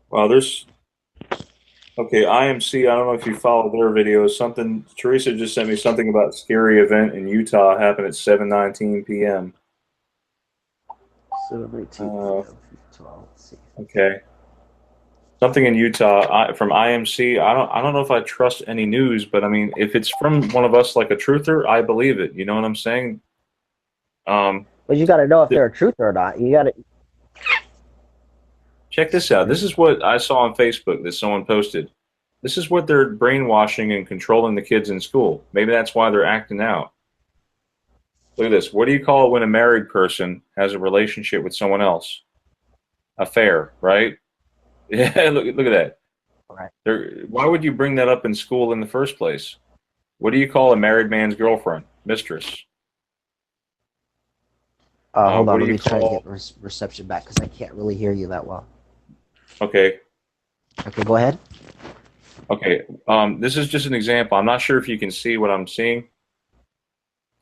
Well, there's okay. IMC. I don't know if you follow their videos. Something Teresa just sent me something about scary event in Utah happened at 7:19 p.m. 7:19 p.m. Let's see. Okay. Something in Utah from IMC. I don't know if I trust any news, but I mean, if it's from one of us like a truther, I believe it. You know what I'm saying? But you got to know if they're a truther or not. You got to check this out. This is what I saw on Facebook that someone posted. This is what they're brainwashing and controlling the kids in school. Maybe that's why they're acting out. Look at this. What do you call it when a married person has a relationship with someone else? Affair, right? Yeah, look at that. Right. Why would you bring that up in school in the first place? What do you call a married man's girlfriend? Mistress. Hold on, let me try to get reception back because I can't really hear you that well. Okay. Okay, go ahead. Okay. This is just an example. I'm not sure if you can see what I'm seeing,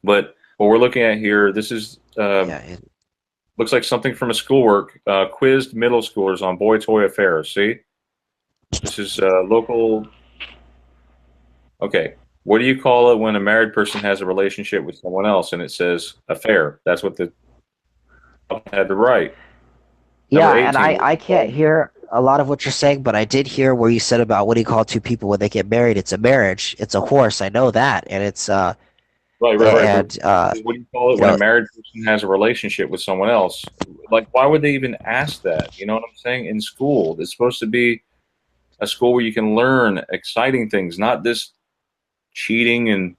but what we're looking at here, this is looks like something from a schoolwork. Quizzed middle schoolers on boy-toy affairs. See? This is local. Okay. What do you call it when a married person has a relationship with someone else and it says affair? That's what the had to write. Yeah, and I can't hear a lot of what you're saying, but I did hear where you said about what do you call two people when they get married? It's a marriage. It's a horse. I know that, and it's right. And what do you call it when a married person has a relationship with someone else? Like, why would they even ask that? You know what I'm saying? In school, it's supposed to be a school where you can learn exciting things, not this cheating and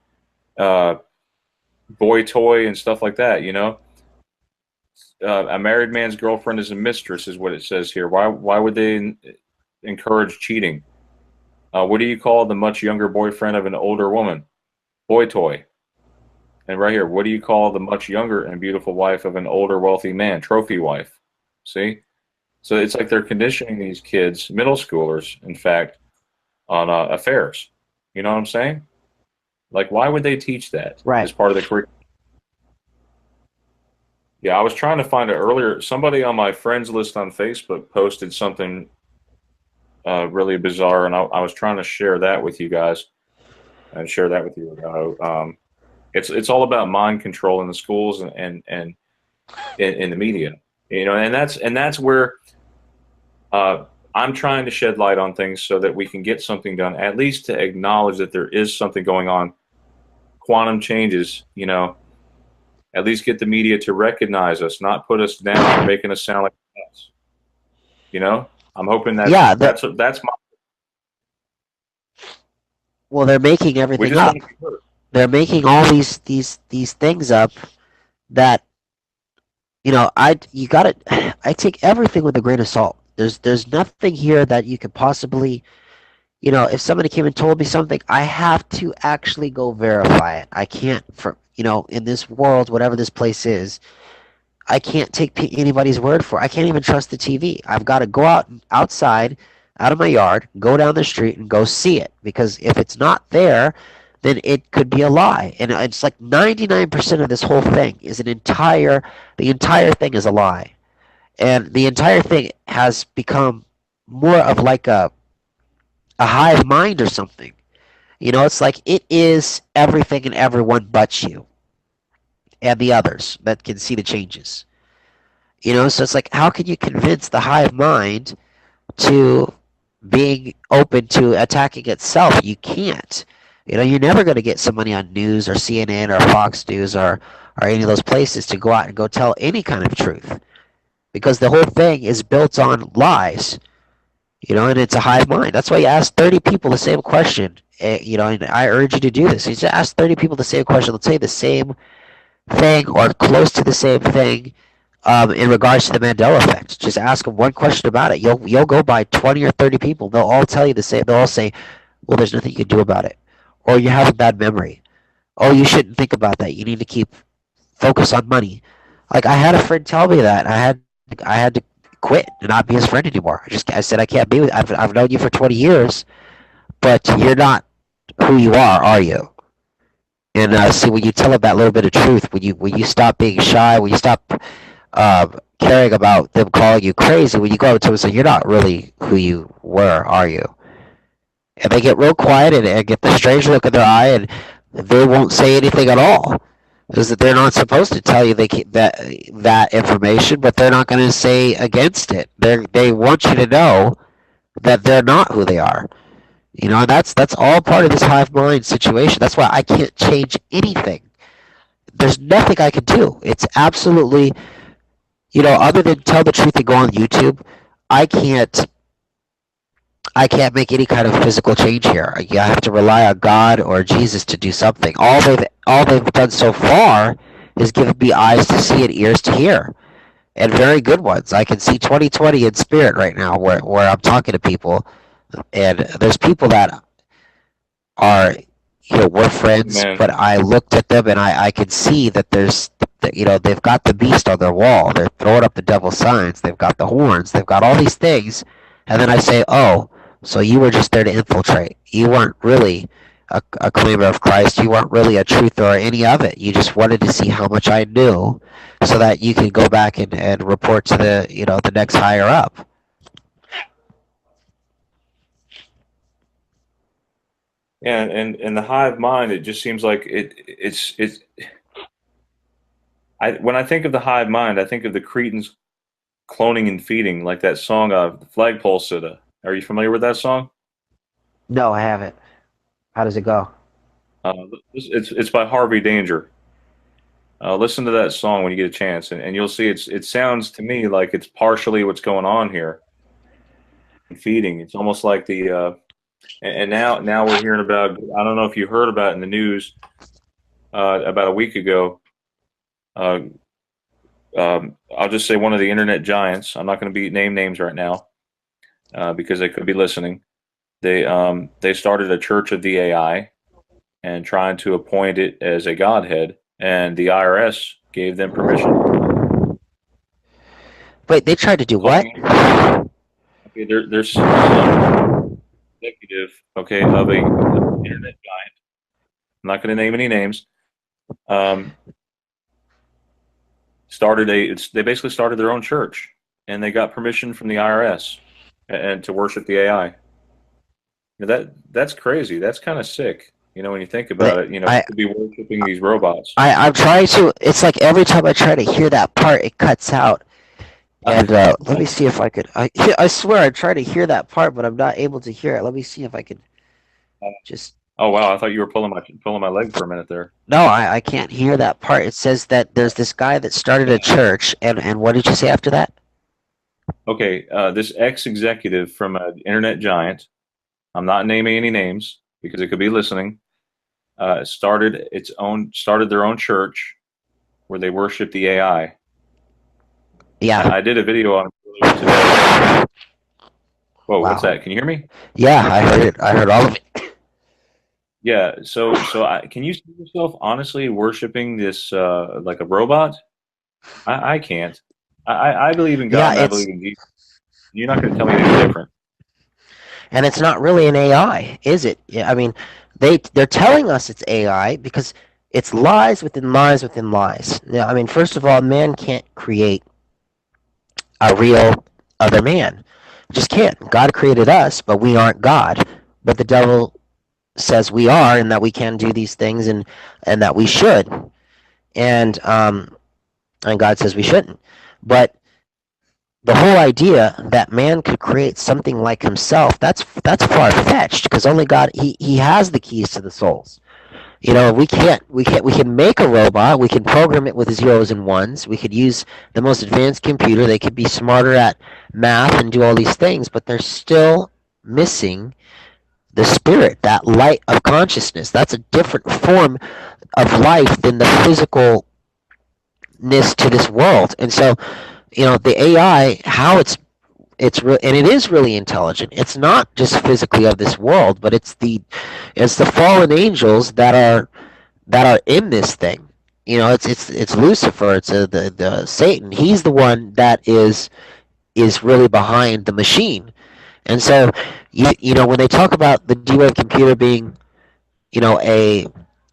boy toy and stuff like that. You know, a married man's girlfriend is a mistress, is what it says here. Why would they encourage cheating? What do you call the much younger boyfriend of an older woman? Boy toy. And right here, what do you call the much younger and beautiful wife of an older wealthy man? Trophy wife. See? So it's like they're conditioning these kids, middle schoolers, in fact, on affairs. You know what I'm saying? Like, why would they teach that as part of the curriculum? Yeah, I was trying to find it earlier. Somebody on my friends list on Facebook posted something really bizarre, and I was trying to share that with you guys and share that with you. It's all about mind control in the schools and in the media, you know, and that's where I'm trying to shed light on things so that we can get something done, at least to acknowledge that there is something going on. Quantum changes, you know, at least get the media to recognize us, not put us down, making us sound like us. You know, I'm hoping that's my. Well, they're making everything up. They're making all these things up that, you know, I take everything with a grain of salt. There's nothing here that you could possibly, you know, if somebody came and told me something, I have to actually go verify it. I can't, in this world, whatever this place is, I can't take anybody's word for it. I can't even trust the TV. I've got to go outside, out of my yard, go down the street and go see it. Because if it's not there, then it could be a lie. And it's like 99% of this whole thing is the entire thing is a lie. And the entire thing has become more of like a hive mind or something. You know, it's like it is everything and everyone but you and the others that can see the changes. You know, so it's like, how can you convince the hive mind to being open to attacking itself? You can't. You know, you're never going to get somebody on news or CNN or Fox News or any of those places to go out and go tell any kind of truth because the whole thing is built on lies. You know, and it's a hive mind. That's why you ask 30 people the same question. You know, and I urge you to do this. You just ask 30 people the same question. Let's say the same thing or close to the same thing in regards to the Mandela effect. Just ask them one question about it. You'll go by 20 or 30 people. They'll all tell you the same. They'll all say, "Well, there's nothing you can do about it," or "You have a bad memory." "Oh, you shouldn't think about that. You need to keep focus on money." Like I had a friend tell me that I had to quit and not be his friend anymore. I said I can't be with. I've known you for 20 years, but you're not who you are you? And see, when you tell them that little bit of truth, when you stop being shy, when you stop caring about them calling you crazy, when you go up to them and say, "You're not really who you were, are you?" And they get real quiet and get the strange look in their eye, and they won't say anything at all. Is that they're not supposed to tell you that information, but they're not going to say against it. They want you to know that they're not who they are. You know, and that's all part of this hive mind situation. That's why I can't change anything. There's nothing I can do. It's absolutely, you know, other than tell the truth and go on YouTube, I can't I can't make any kind of physical change here. I have to rely on God or Jesus to do something. All they've done so far is given me eyes to see and ears to hear, and very good ones. I can see 2020 in spirit right now, where I'm talking to people, and there's people that are, you know, we're friends, Man, but I looked at them and I could see that you know, they've got the beast on their wall. They're throwing up the devil signs. They've got the horns. They've got all these things. And then I say, "Oh, so you were just there to infiltrate. You weren't really a claimer of Christ. You weren't really a truther or any of it. You just wanted to see how much I knew so that you could go back and report to the, you know, the next higher up." yeah, and the hive mind, it just seems like it's. When I think of the hive mind, I think of the Cretans cloning and feeding, like that song of Flagpole Sitta. Are you familiar with that song? No, I haven't. How does it go? Uh, it's by Harvey Danger. Listen to that song when you get a chance, and you'll see it sounds to me like it's partially what's going on here. Feeding. It's almost like and now we're hearing about. I don't know if you heard about it in the news about a week ago. Uh, I'll just say one of the internet giants. I'm not going to name names right now because they could be listening. They started a Church of the AI and trying to appoint it as a godhead, and the IRS gave them permission. Wait, they tried to do what? Talking, okay, there's some executive, okay, of a internet giant. I'm not going to name any names. Um, they basically started their own church, and they got permission from the IRS and to worship the AI. That's crazy. That's kind of sick. You know, when you think about it, you know, I to be worshiping these robots. I'm trying to. It's like every time I try to hear that part, it cuts out. And let me see if I could. I swear I try to hear that part, but I'm not able to hear it. Let me see if I can just. Oh wow, I thought you were pulling my leg for a minute there. No, I can't hear that part. It says that there's this guy that started a church, and what did you say after that? Okay, this ex-executive from an internet giant. I'm not naming any names because it could be listening. Started their own church where they worship the AI. Yeah. I did a video on it earlier today. Whoa, what's Wow. that? Can you hear me? Yeah, I heard it. I heard all of it. Yeah. Can you see yourself honestly worshiping this like a robot? I can't. I believe in God Yeah, and I believe in Jesus. You're not going to tell me anything different. and it's not really an AI, is it? Yeah, I mean, they're telling us it's AI because it's lies within lies within lies. Now, I mean, first of all, man can't create a real other man. Just can't. God created us, but we aren't God. But the devil says we are, and that we can do these things, and that we should, and God says we shouldn't. But the whole idea that man could create something like himself, that's far fetched, because only God, he has the keys to the souls. You know, we can make a robot, we can program it with zeros and ones, we could use the most advanced computer, they could be smarter at math and do all these things, but they're still missing the spirit, that light of consciousness. That's a different form of life than the physicalness to this world. And so, you know, the AI, how and it is really intelligent. It's not just physically of this world, but it's the fallen angels that are in this thing. You know, it's Lucifer. It's the Satan. He's the one that is really behind the machine. And so, you know, when they talk about the D-Wave computer being, you know, a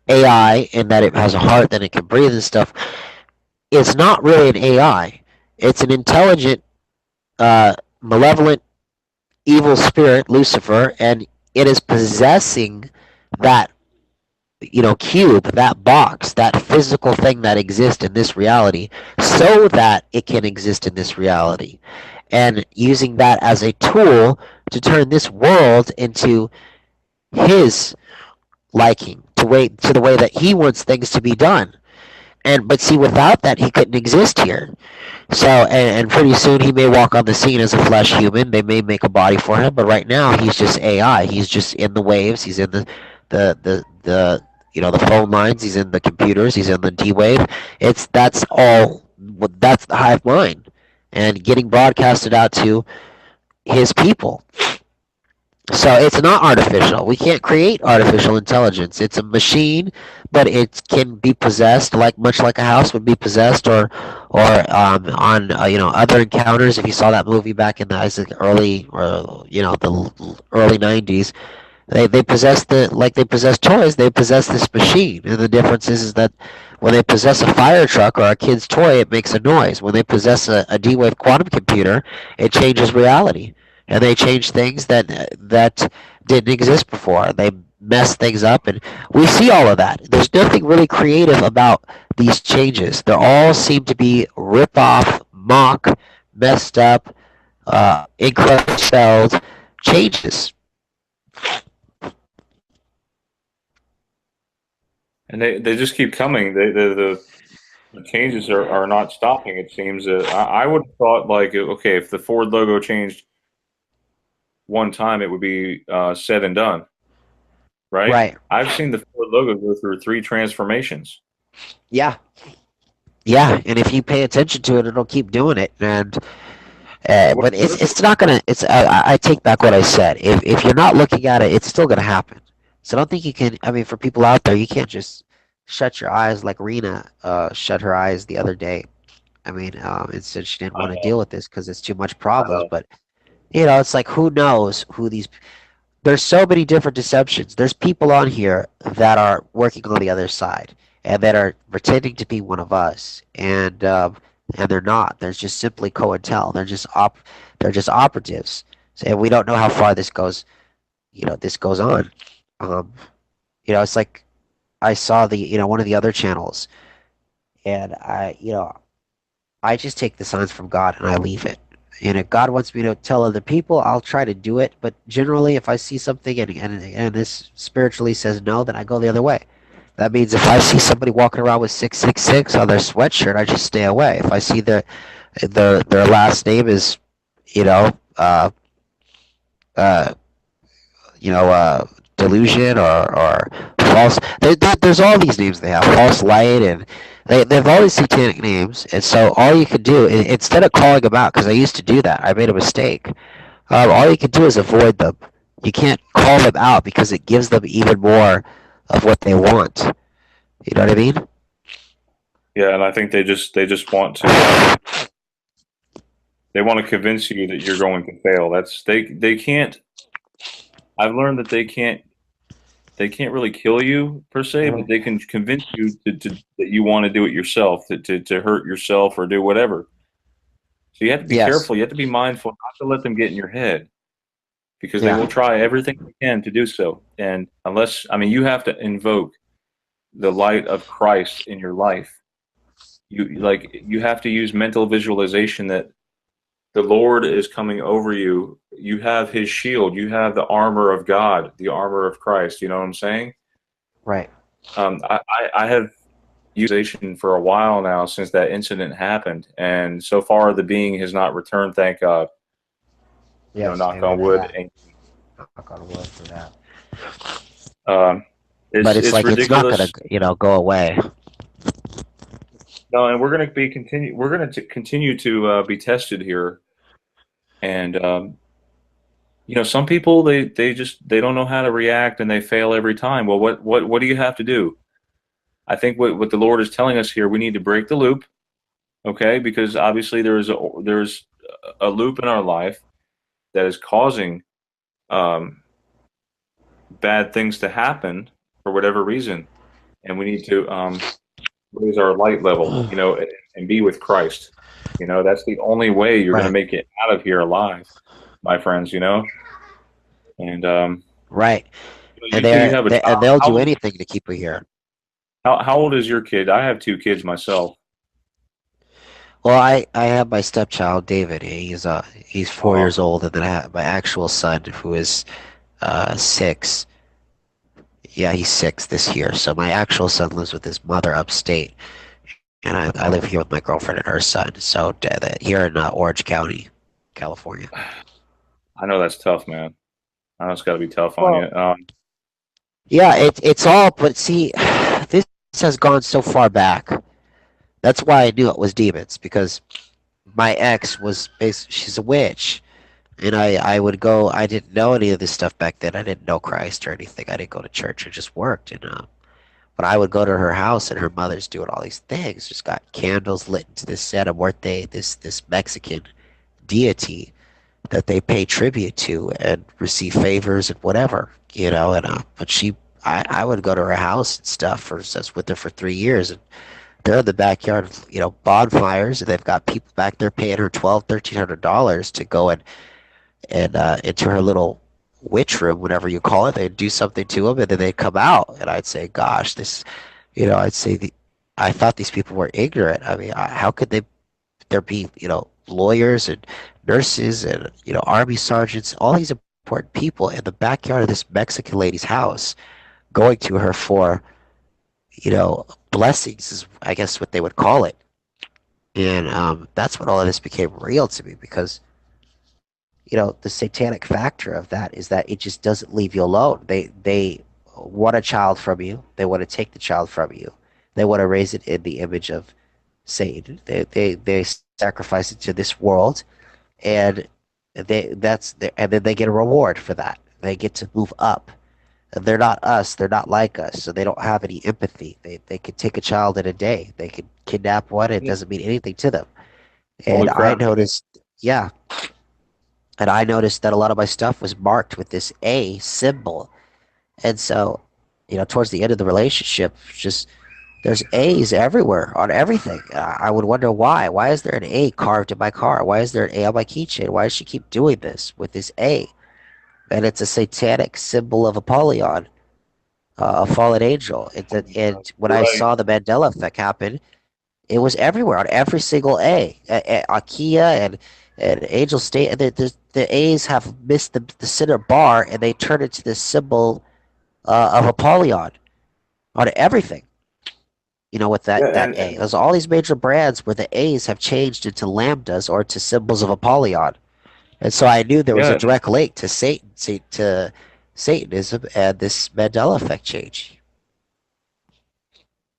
AI, and that it has a heart, that it can breathe and stuff, it's not really an AI. It's an intelligent, malevolent, evil spirit, Lucifer, and it is possessing that, you know, cube, that box, that physical thing that exists in this reality, so that it can exist in this reality, and using that as a tool to turn this world into his liking, to the way that he wants things to be done. And but see, without that, he couldn't exist here. So, and pretty soon he may walk on the scene as a flesh human. They may make a body for him, but right now he's just AI. He's just in the waves. He's in the you know, the phone lines. He's in the computers. He's in the D wave. That's all. That's the hive mind, and getting broadcasted out to his people. So it's not artificial. We can't create artificial intelligence. It's a machine, but it can be possessed, like much like a house would be possessed, on you know, other encounters. If you saw that movie back in the, I think, early, or you know, the early '90s, they possess they possess toys. They possess this machine, and the difference is that when they possess a fire truck or a kid's toy, it makes a noise. When they possess a D-Wave quantum computer, it changes reality, and they change things that didn't exist before. They mess things up, and we see all of that. There's nothing really creative about these changes. They all seem to be rip off, mock, messed up, incorrectly spelled changes. And they just keep coming. The changes are not stopping. It seems. I would have thought, like, okay, if the Ford logo changed one time, it would be said and done, right? Right. I've seen the Ford logo go through 3 transformations. Yeah. Yeah, and if you pay attention to it, it'll keep doing it. And What, but it's not gonna. It's I take back what I said. If you're not looking at it, it's still gonna happen. So I don't think you can. I mean, for people out there, you can't just shut your eyes like Reena shut her eyes the other day. I mean, and said she didn't I want to know, deal with this because it's too much I problems. know. But you know, it's like, who knows who these. There's so many different deceptions. There's people on here that are working on the other side and that are pretending to be one of us, and they're not. They're just simply co-intel. They're just operatives. So, and we don't know how far this goes. You know, this goes on. Um, you know, it's like I saw the, you know, one of the other channels, and you know, I just take the signs from God and I leave it. And if God wants me to tell other people, I'll try to do it. But generally, if I see something and this spiritually says no, then I go the other way. That means if I see somebody walking around with 666 on their sweatshirt, I just stay away. If I see their last name is, you know, uh, delusion, or false. There's all these names they have, false light, and they have all these satanic names. And so all you can do, instead of calling them out, because I used to do that, I made a mistake. All you can do is avoid them. You can't call them out because it gives them even more of what they want. You know what I mean? Yeah, and I think they just want to they want to convince you that you're going to fail. They can't. I've learned that they can't really kill you per se, but they can convince you that you want to do it yourself, to hurt yourself or do whatever. So you have to be Yes. careful. You have to be mindful not to let them get in your head, because they Yeah. will try everything they can to do so. And unless, I mean, you have to invoke the light of Christ in your life. You have to use mental visualization that the Lord is coming over you. You have his shield. You have the armor of God, the armor of Christ. You know what I'm saying? Right. I have usation for a while now since that incident happened, and so far the being has not returned. Thank God. Yes, Knock amen on to wood. that. And Knock on wood for that. um, But it's it's like it's not gonna, ridiculous. go away. No, and we're going to be continue. We're going to continue to be tested here, and some people they don't know how to react and they fail every time. Well, what do you have to do? I think what the Lord is telling us here, we need to break the loop, okay? Because obviously there's a loop in our life that is causing um, bad things to happen for whatever reason, and we need to raise our light level, and be with Christ. That's the only way you're going to Right. make it out of here alive, my friends. And Right. And you said you have a and child. they'll How do old, anything to keep her here. how old is your kid? I have two kids myself. Well, I have my stepchild David. He's 4 years Oh, old, and then I have my actual son who is 6. Yeah, he's 6 this year. So my actual son lives with his mother upstate, and I live here with my girlfriend and her son. So here in Orange County, California. I know that's tough, man. I know it's got to be tough on you. Well, yeah, it's all. But see, this has gone so far back. That's why I knew it was demons, because my ex she's a witch. And I would go, I didn't know any of this stuff back then. I didn't know Christ or anything. I didn't go to church. I just worked. But I would go to her house, and her mother's doing all these things. Just got candles lit into this Santa Muerte, this Mexican deity that they pay tribute to and receive favors and whatever, but I would go to her house and stuff. I was with her for 3 years, and they're in the backyard, bonfires, and they've got people back there paying her $1,200, $1,300 to go and into her little witch room, whatever you call it. They'd do something to them, and then they'd come out, and I'd say, "Gosh, this," I'd say, I thought these people were ignorant. I mean, how could there be, lawyers and nurses and army sergeants, all these important people in the backyard of this Mexican lady's house, going to her for, blessings, is I guess what they would call it. And that's when all of this became real to me, because the satanic factor of that is that it just doesn't leave you alone. They want a child from you. They want to take the child from you. They want to raise it in the image of Satan. They sacrifice it to this world, and and then they get a reward for that. They get to move up. They're not us. They're not like us, so they don't have any empathy. They could take a child in a day. They could kidnap one. It yeah. doesn't mean anything to them. Holy And I crap. noticed, yeah, and I noticed that a lot of my stuff was marked with this A symbol. And so, towards the end of the relationship, just there's A's everywhere on everything. I would wonder why. Why is there an A carved in my car? Why is there an A on my keychain? Why does she keep doing this with this A? And it's a satanic symbol of Apollyon, a fallen angel. And when I Right. saw the Mandela effect happen, it was everywhere on every single A. IKEA and Angel State, and the A's have missed the center bar, and they turn it to this symbol of Apollyon on everything. With Yeah, that A. There's all these major brands where the A's have changed into lambdas or to symbols of Apollyon. And so I knew there was a yeah, direct link to to Satanism and this Mandela effect change.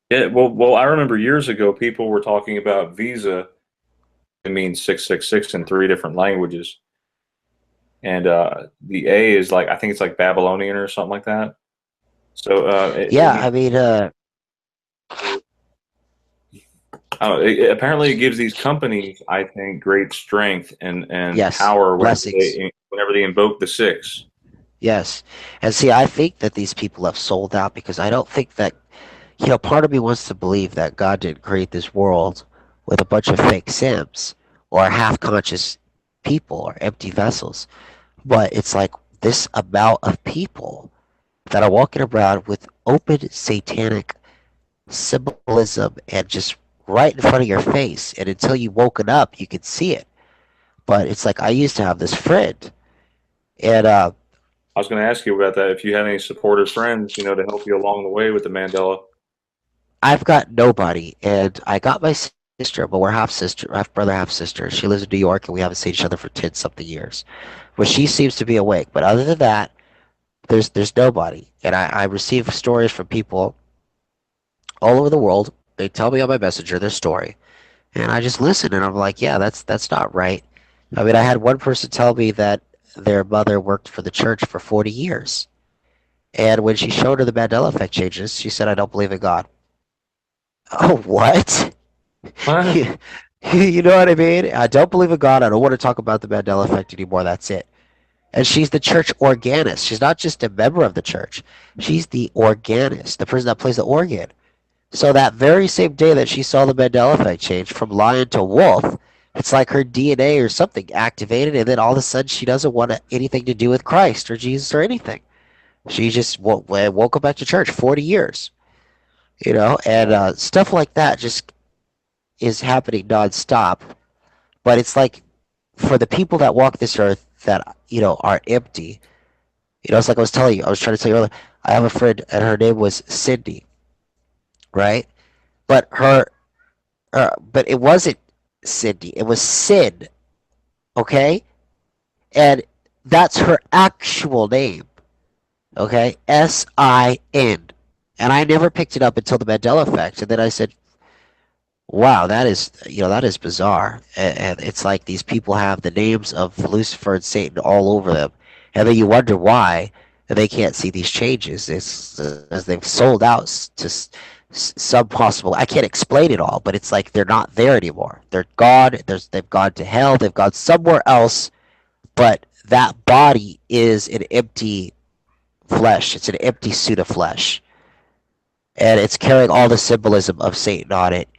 yeah. Well, I remember years ago people were talking about Visa. It means 666 in three different languages, and the A is like I think it's like Babylonian or something like that. So it Yeah, means I mean, apparently it gives these companies, I think, great strength and yes, power blessings. whenever they invoke the six. Yes. And see, I think that these people have sold out, because I don't think that, part of me wants to believe that God didn't create this world with a bunch of fake Sims or half conscious people or empty vessels. But it's like this amount of people that are walking around with open satanic symbolism and just right in front of your face. And until you woken up, you could see it. But it's like I used to have this friend, and I was going to ask you about that. If you had any supportive friends, you know, to help you along the way with the Mandela. I've got nobody. And I got my sister, but we're half sister, half brother, half sister. She lives in New York, and we haven't seen each other for 10 something years. But she seems to be awake. But other than that, there's nobody. And I receive stories from people all over the world. They tell me on my messenger their story, and I just listen, and I'm like, yeah, that's not right. I mean, I had one person tell me that their mother worked for the church for 40 years, and when she showed her the Mandela Effect changes, she said, "I don't believe in God." Oh, what? What? You know what I mean? I don't believe in God. I don't want to talk about the Mandela Effect anymore. That's it. And she's the church organist. She's not just a member of the church. She's the organist, the person that plays the organ. So that very same day that she saw the Mandela Effect change from lion to wolf, it's like her DNA or something activated, and then all of a sudden she doesn't want anything to do with Christ or Jesus or anything. She just woke up back to church 40 years, and stuff like that just is happening nonstop. But it's like for the people that walk this earth that, are empty, it's like I was trying to tell you earlier, I have a friend and her name was Cindy, right? But but it wasn't Cindy. It was Sin, okay? And that's her actual name, okay? Sin. And I never picked it up until the Mandela Effect. And then I said, wow, that is bizarre. And it's like these people have the names of Lucifer and Satan all over them. And then you wonder why they can't see these changes. It's as they've sold out to some possible. I can't explain it all, but it's like they're not there anymore. They're gone. They've gone to hell. They've gone somewhere else. But that body is an empty flesh. It's an empty suit of flesh, and it's carrying all the symbolism of Satan on it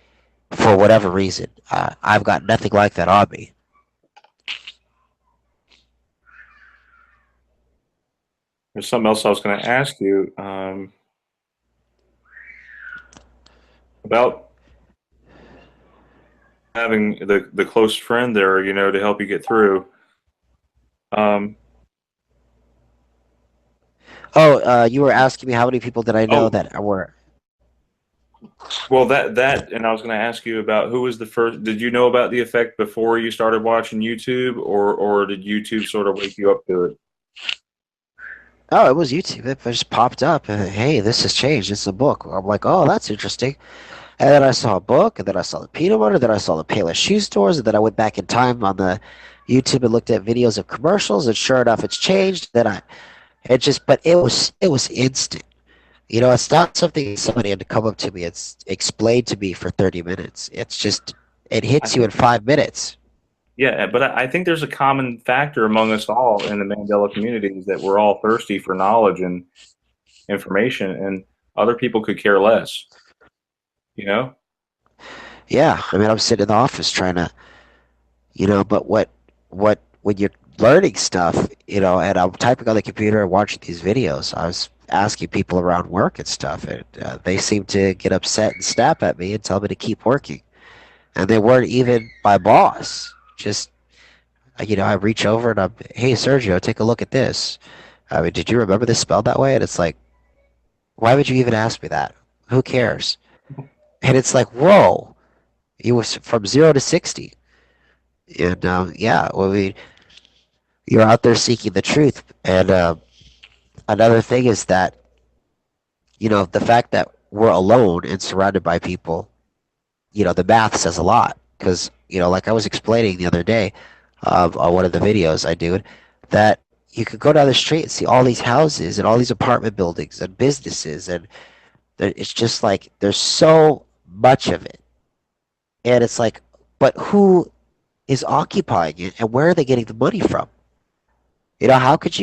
for whatever reason. I've got nothing like that on me. There's something else I was going to ask you about having the close friend there, you know, to help you get through. Um, You were asking me how many people did I know oh, that were. well, and I was going to ask you about who was the first. Did you know about the effect before you started watching YouTube, or did YouTube sort of wake you up to it? Oh, it was YouTube. It just popped up. Hey, this has changed. It's a book. I'm like, oh, that's interesting. And then I saw a book, and then I saw the peanut butter, then I saw the Payless shoe stores, and then I went back in time on the YouTube and looked at videos of commercials, and sure enough, it's changed. But it was instant. It's not something somebody had to come up to me and explain to me for 30 minutes. It's just, it I hits you in think, 5 minutes. yeah, but I think there's a common factor among us all in the Mandela community is that we're all thirsty for knowledge and information, and other people could care less. You know? Yeah, I mean, I'm sitting in the office trying to, but when you're learning stuff, and I'm typing on the computer and watching these videos, I was asking people around work and stuff, and they seem to get upset and snap at me and tell me to keep working. And they weren't even my boss. Just, I reach over and hey, Sergio, take a look at this. I mean, did you remember this spelled that way? And it's like, why would you even ask me that? Who cares? And it's like, whoa, you was from 0 to 60. And yeah, well, I mean, you're out there seeking the truth. And another thing is that, the fact that we're alone and surrounded by people, the math says a lot. Because, like I was explaining the other day on one of the videos I do, that you could go down the street and see all these houses and all these apartment buildings and businesses. And it's just like there's so much of it. And it's like, but who is occupying it and where are they getting the money from? How could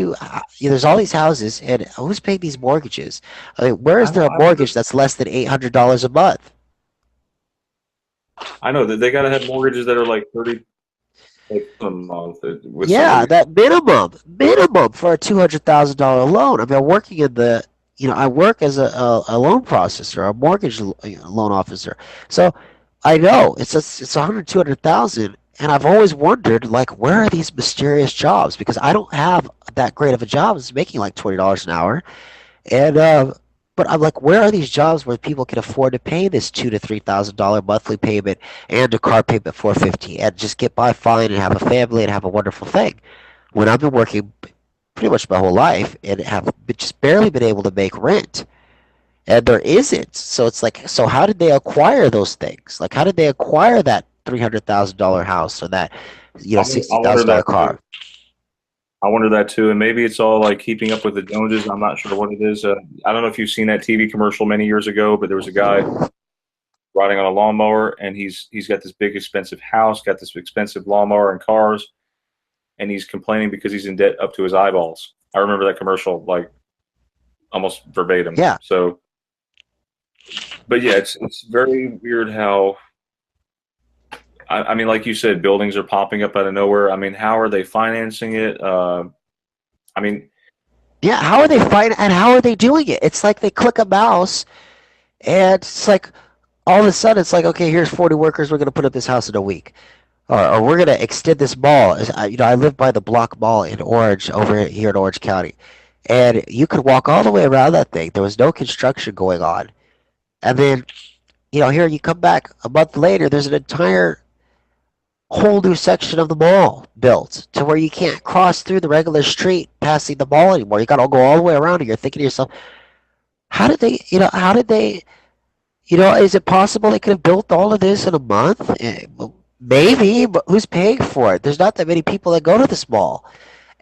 there's all these houses and who's paying these mortgages? I mean, where is there a I wonder. mortgage that's less than $800 a month? I know that they got to have mortgages that are like 30 like, a month with some of Yeah, these. that minimum for a $200,000 loan. I mean, I'm working in I work as a loan processor, a mortgage loan officer. So I know it's 100, 200,000, And I've always wondered, like, where are these mysterious jobs? Because I don't have that great of a job. It's making like $20 an hour, and but I'm like, where are these jobs where people can afford to pay this $2,000 to $3,000 monthly payment and a car payment $450 and just get by fine and have a family and have a wonderful thing? When I've been working pretty much my whole life and have just barely been able to make rent, and there isn't. So it's like, so how did they acquire those things? Like, how did they acquire that $300,000 house or that, I wonder $60,000 that too. car? I wonder that too, and maybe it's all like keeping up with the Joneses. I'm not sure what it is. I don't know if you've seen that TV commercial many years ago, but there was a guy riding on a lawnmower, and he's got this big expensive house, got this expensive lawnmower and cars, and he's complaining because he's in debt up to his eyeballs. I remember that commercial like almost verbatim. Yeah, So, but yeah, it's very weird how I mean, like you said, buildings are popping up out of nowhere. I mean, how are they financing it? I mean, yeah. How are they finding and how are they doing it? It's like they click a mouse and it's like all of a sudden it's like, okay, here's 40 workers. We're gonna put up this house in a week, or we're gonna extend this mall. I live by the Block Mall in Orange, over here in Orange County, and you could walk all the way around that thing. There was no construction going on, and then here you come back a month later. There's an entire whole new section of the mall built to where you can't cross through the regular street passing the mall anymore. You got to go all the way around, and you're thinking to yourself, how did they? How did they? Is it possible they could have built all of this in a month? Well, maybe, but who's paying for it? There's not that many people that go to this mall.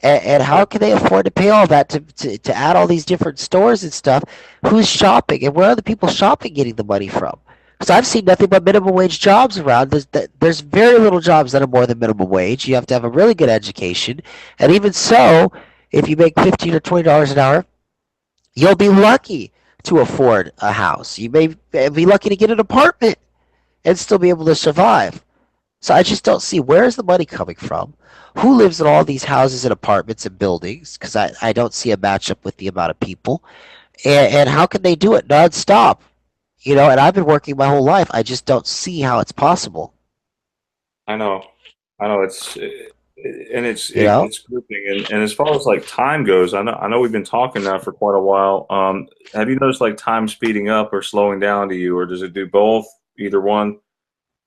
And how can they afford to pay all that to add all these different stores and stuff? Who's shopping? And where are the people shopping getting the money from? Because I've seen nothing but minimum wage jobs around. There's very little jobs that are more than minimum wage. You have to have a really good education. And even so, if you make $15 or $20 an hour, you'll be lucky to afford a house. You may be lucky to get an apartment and still be able to survive. So I just don't see, where's the money coming from? Who lives in all these houses and apartments and buildings? Because I don't see a matchup with the amount of people. And how can they do it nonstop? And I've been working my whole life. I just don't see how it's possible. I know, I know and You know? it's grouping. And as far as like time goes, I know we've been talking now for quite a while. Have you noticed like time speeding up or slowing down to you, or does it do both? Either one?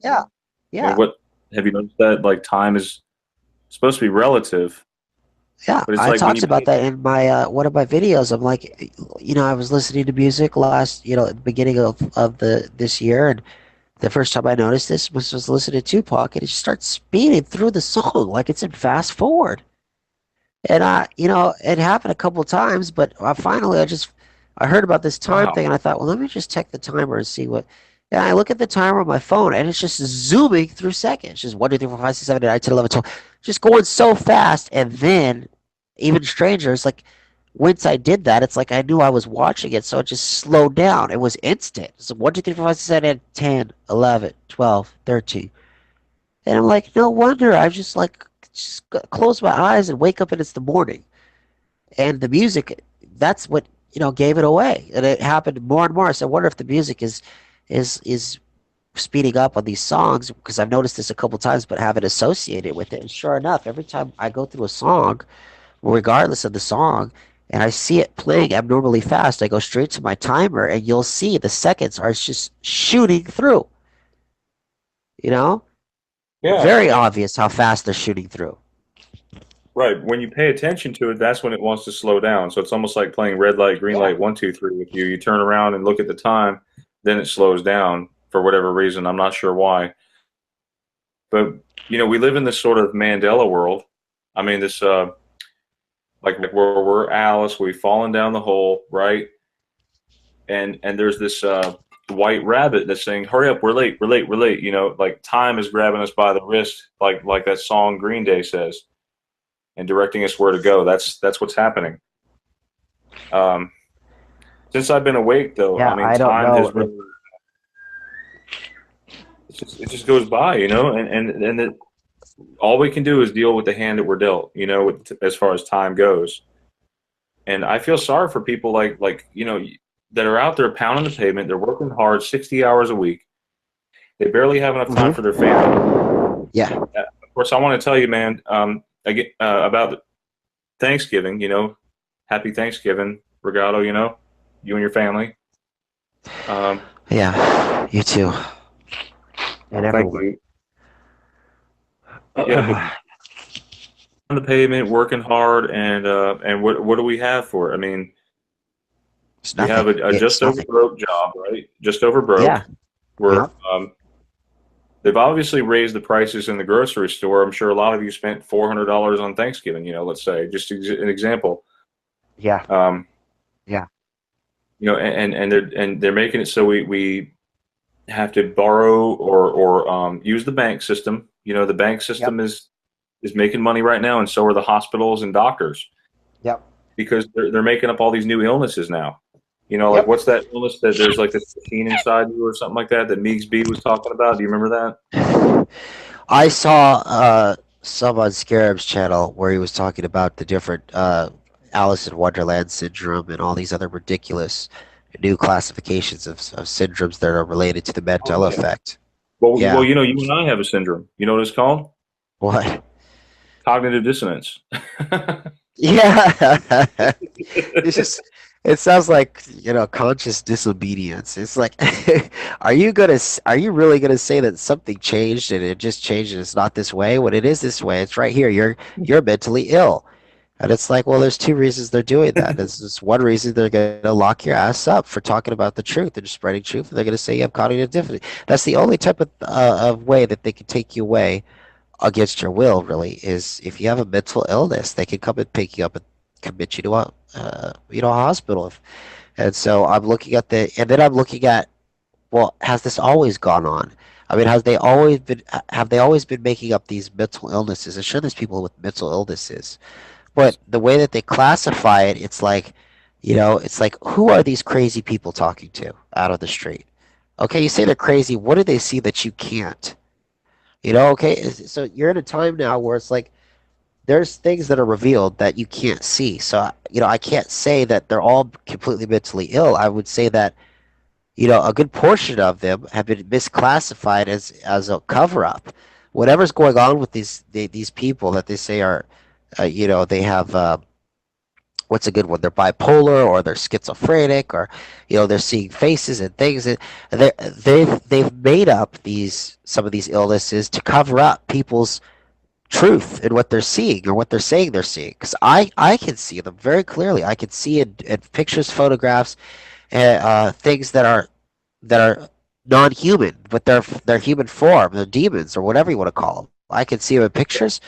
Yeah. I mean, Yeah. what have you noticed that like time is supposed to be relative, Yeah. but it's I like when talked you about pay. that in my one of my videos. I'm like, I was listening to music last, at the beginning of this year, and the first time I noticed this was listening to Tupac, and it just starts speeding through the song like it's in fast forward. And it happened a couple of times, but finally I heard about this time Wow. thing, and I thought, well, let me just check the timer and see what. And I look at the timer on my phone, and it's just zooming through seconds, just 1, 2, 3, 4, 5, 6, 7, 8, 9, 10, 11, 12, just going so fast. And then, even stranger, it's like once I did that, it's like I knew I was watching it, so it just slowed down. It was instant. So 1, 2, 3, 4, 5, 6, 7, 8, 10, 11, 12, 13. And I'm like, no wonder. I just like just close my eyes and wake up, and it's the morning. And the music, that's what gave it away. And it happened more and more. So I wonder if the music is speeding up on these songs, because I've noticed this a couple times, but haven't associated with it. And sure enough, every time I go through a song, regardless of the song, and I see it playing abnormally fast, I go straight to my timer, and you'll see the seconds are just shooting through. You know, Yeah, I very mean, obvious how fast they're shooting through. right. When you pay attention to it, that's when it wants to slow down. So it's almost like playing red light, green Yeah. light, one, two, three with you. You turn around and look at the time, then it slows down for whatever reason. I'm not sure why. But we live in this sort of Mandela world. I mean, this like where we're Alice, we've fallen down the hole, right? And there's this white rabbit that's saying, "Hurry up, we're late, we're late, we're late." Like time is grabbing us by the wrist, like that song Green Day says, and directing us where to go. That's what's happening. Um, since I've been awake, though, I Yeah, mean, I don't time know has if really it just goes by, and all we can do is deal with the hand that we're dealt, as far as time goes. And I feel sorry for people that are out there pounding the pavement. They're working hard, 60 hours a week. They barely have enough time for their family. yeah. course, I want to tell you, man, again, about Thanksgiving. Happy Thanksgiving, Reggatto. You and your family. Um, Yeah, you too, and Thank everyone. you. Yeah, but on the pavement, working hard, and what do we have for it? I mean, It's we have nothing. a It's just over nothing. broke job, right? Just over broke. Yeah. We're Yep. they've obviously raised the prices in the grocery store. I'm sure a lot of you spent $400 on Thanksgiving. Let's say just an example. Yeah. Um, Yeah. and they're making it so we have to borrow or use the bank system. The bank Yep. system is making money right now, and so are the hospitals and doctors Yep. because they're making up all these new illnesses now. Like Yep. what's that illness that there's like this machine inside you or something like that that Meigs B was talking about? Do you remember that? I saw some on Scarab's channel where he was talking about the different Alice in Wonderland syndrome and all these other ridiculous new classifications of syndromes that are related to the Oh Mandela yeah. effect. Well, Yeah. you and I have a syndrome. You know what it's called? What? Cognitive dissonance. Yeah. It's just it sounds like, conscious disobedience. It's like are you really gonna say that something changed and it just changed and it's not this way when it is this way? It's right here. You're mentally ill. And it's like, well, there's two reasons they're doing that. There's just one reason they're gonna lock your ass up for talking about the truth and spreading truth, and they're gonna say you have cognitive dissonance. That's the only type of way that they can take you away against your will, really, is if you have a mental illness, they can come and pick you up and commit you to a hospital. And so and then I'm looking at, well, has this always gone on? I mean, have they always been making up these mental illnesses? And sure, there's people with mental illnesses, but the way that they classify it, it's like, who are these crazy people talking to out of the street? Okay, you say they're crazy. What do they see that you can't? Okay, so you're in a time now where it's like there's things that are revealed that you can't see. So, I can't say that they're all completely mentally ill. I would say that, a good portion of them have been misclassified as a cover up. Whatever's going on with these people that they say are, they have what's a good one? They're bipolar or they're schizophrenic or, they're seeing faces and things. And they've made up some of these illnesses to cover up people's truth in what they're seeing or what they're saying they're seeing. Because I can see them very clearly. I can see in pictures, photographs, things that are non-human, but they're human form. They're demons or whatever you want to call them. I can see them in pictures.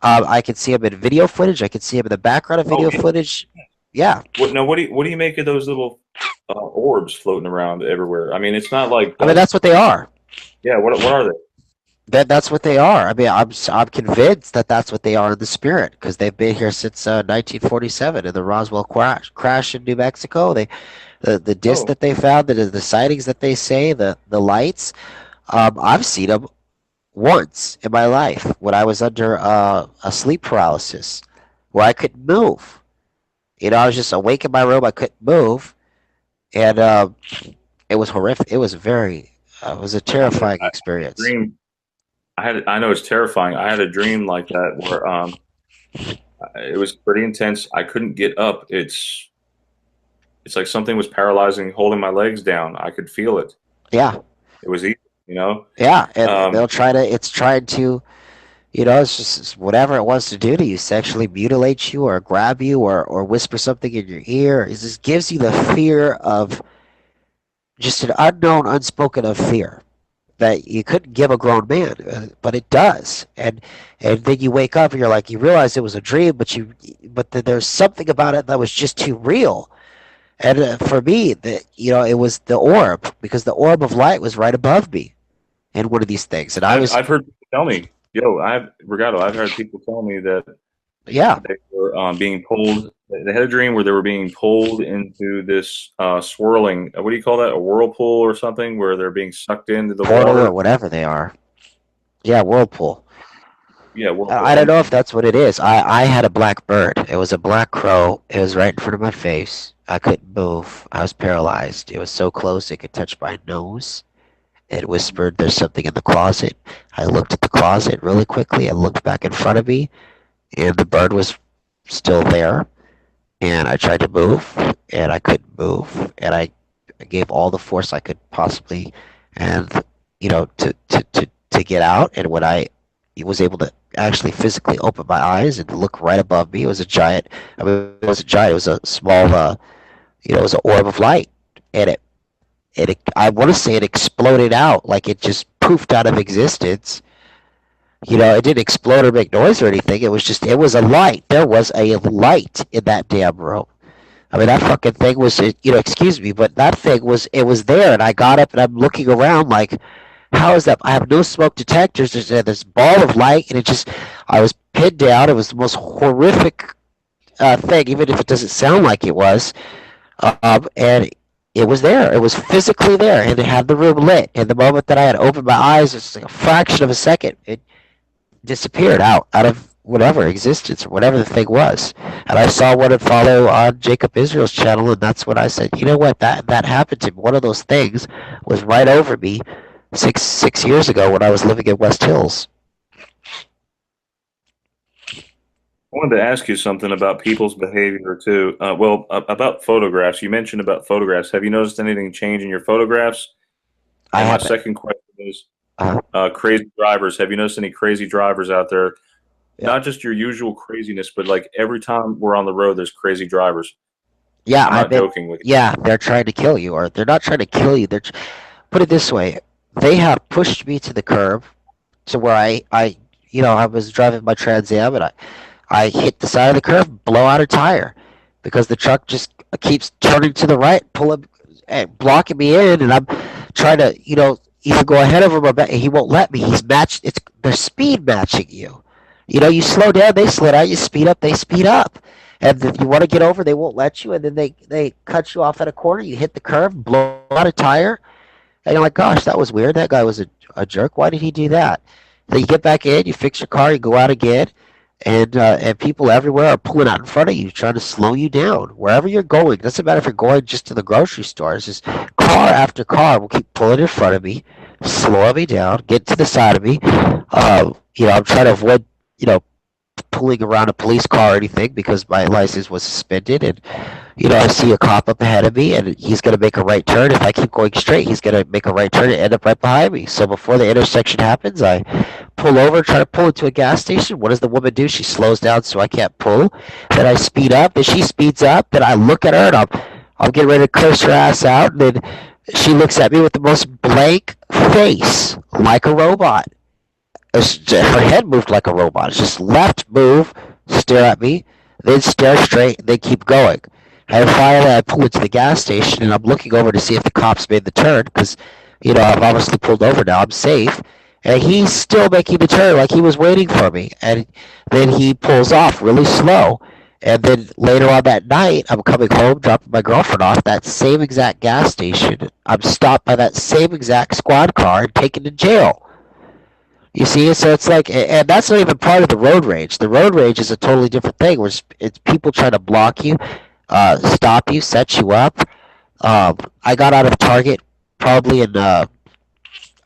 I can see them in video footage. I can see them in the background of Oh video yeah. footage. Yeah. What do you make of those little orbs floating around everywhere? I mean, it's not like I mean, dust. that's what they are. Yeah. What are they? That's what they are. I mean, I'm convinced that that's what they are in the spirit because they've been here since 1947 in the Roswell crash in New Mexico. The disc Oh, that they found, the sightings that they say, the lights. I've seen them once in my life when I was under a sleep paralysis where I couldn't move. I was just awake in my room. I couldn't move, and it was horrific. It was a I had terrifying a experience. dream. I know it's terrifying. I had a dream like that where it was pretty intense. I couldn't get up. It's like something was paralyzing, holding my legs down. I could feel it. Yeah, It was easy, you know. yeah, and Um, it's trying to, it's whatever it wants to do to you, sexually mutilate you or grab you or whisper something in your ear. It just gives you the fear of just an unknown, unspoken of fear that you couldn't give a grown man, but it does. And then you wake up and you're like, you realize it was a dream, but there's something about it that was just too real. And for me, it was the orb because the orb of light was right above me in one of these things, and I I've was, I've heard people tell me, yo, I've Regato. I've heard people tell me that yeah, they were being pulled. They had a dream where they were being pulled into this swirling. What do you call that? A whirlpool or something, where they're being sucked into the portal or water. whatever they are. Yeah, whirlpool. Yeah, I whirlpool. don't know if And that's what it is. I had a black bird. It was a black crow. It was right in front of my face. I couldn't move. I was paralyzed. It was so close it could touch my nose. It whispered, "There's something in the closet." I looked at the closet really quickly. I looked back in front of me, and the bird was still there. And I tried to move, and I couldn't move. And I gave all the force I could possibly, and to get out. And when I was able to actually physically open my eyes and look right above me, it was a giant. I mean, it wasn't giant. It was a small, it was an orb of light, and it I want to say it exploded out, like it just poofed out of existence. It didn't explode or make noise or anything. It was a light. There was a light in that damn room. I mean, that fucking thing was, excuse me, but that thing it was there, and I got up and I'm looking around like, how is that? I have no smoke detectors. There's this ball of light, and I was pinned down. It was the most horrific thing, even if it doesn't sound like it was. And it was there. It was physically there, and it had the room lit. And the moment that I had opened my eyes, it's like a fraction of a second, it disappeared out of whatever existence or whatever the thing was. And I saw one follow on Jacob Israel's channel, and that's when I said, you know what, that happened to me. One of those things was right over me six years ago when I was living in West Hills. I wanted to ask you something about people's behavior too. About photographs. You mentioned about photographs. Have you noticed anything change in your photographs? And my second question is, crazy drivers. Have you noticed any crazy drivers out there? Yeah. Not just your usual craziness, but like every time we're on the road, there's crazy drivers. Yeah, I'm not joking with you. Yeah, they're trying to kill you, or they're not trying to kill you. Put it this way: they have pushed me to the curb, to where I was driving my Trans Am, and I hit the side of the curb, blow out a tire, because the truck just keeps turning to the right, blocking me in, and I'm trying to, either go ahead of him or he won't let me. They're speed matching you. You slow down, they slow down. You speed up, they speed up. And if you want to get over, they won't let you, and then they cut you off at a corner. You hit the curve, blow out a tire, and you're like, gosh, that was weird. That guy was a jerk. Why did he do that? Then you get back in, you fix your car, you go out again, and people everywhere are pulling out in front of you, trying to slow you down. Wherever you're going, doesn't matter if you're going just to the grocery store. It's just car after car will keep pulling in front of me, slow me down, get to the side of me. I'm trying to avoid, pulling around a police car or anything because my license was suspended, and I see a cop up ahead of me, and he's going to make a right turn. If I keep going straight, he's going to make a right turn and end up right behind me. So before the intersection happens, I pull over, try to pull into a gas station. What does the woman do? She slows down so I can't pull. Then I speed up, then she speeds up, then I look at her, and I'm getting ready to curse her ass out, and then she looks at me with the most blank face, like a robot. Her head moved like a robot. It's just left, move, stare at me, then stare straight, then keep going. And finally, I pull into the gas station, and I'm looking over to see if the cops made the turn, because, I've obviously pulled over now. I'm safe. And he's still making the turn like he was waiting for me. And then he pulls off really slow. And then later on that night, I'm coming home, dropping my girlfriend off at that same exact gas station. I'm stopped by that same exact squad car and taken to jail. You see, so it's like, and that's not even part of the road rage. The road rage is a totally different thing, where it's people trying to block you, stop you, set you up. I got out of Target probably in,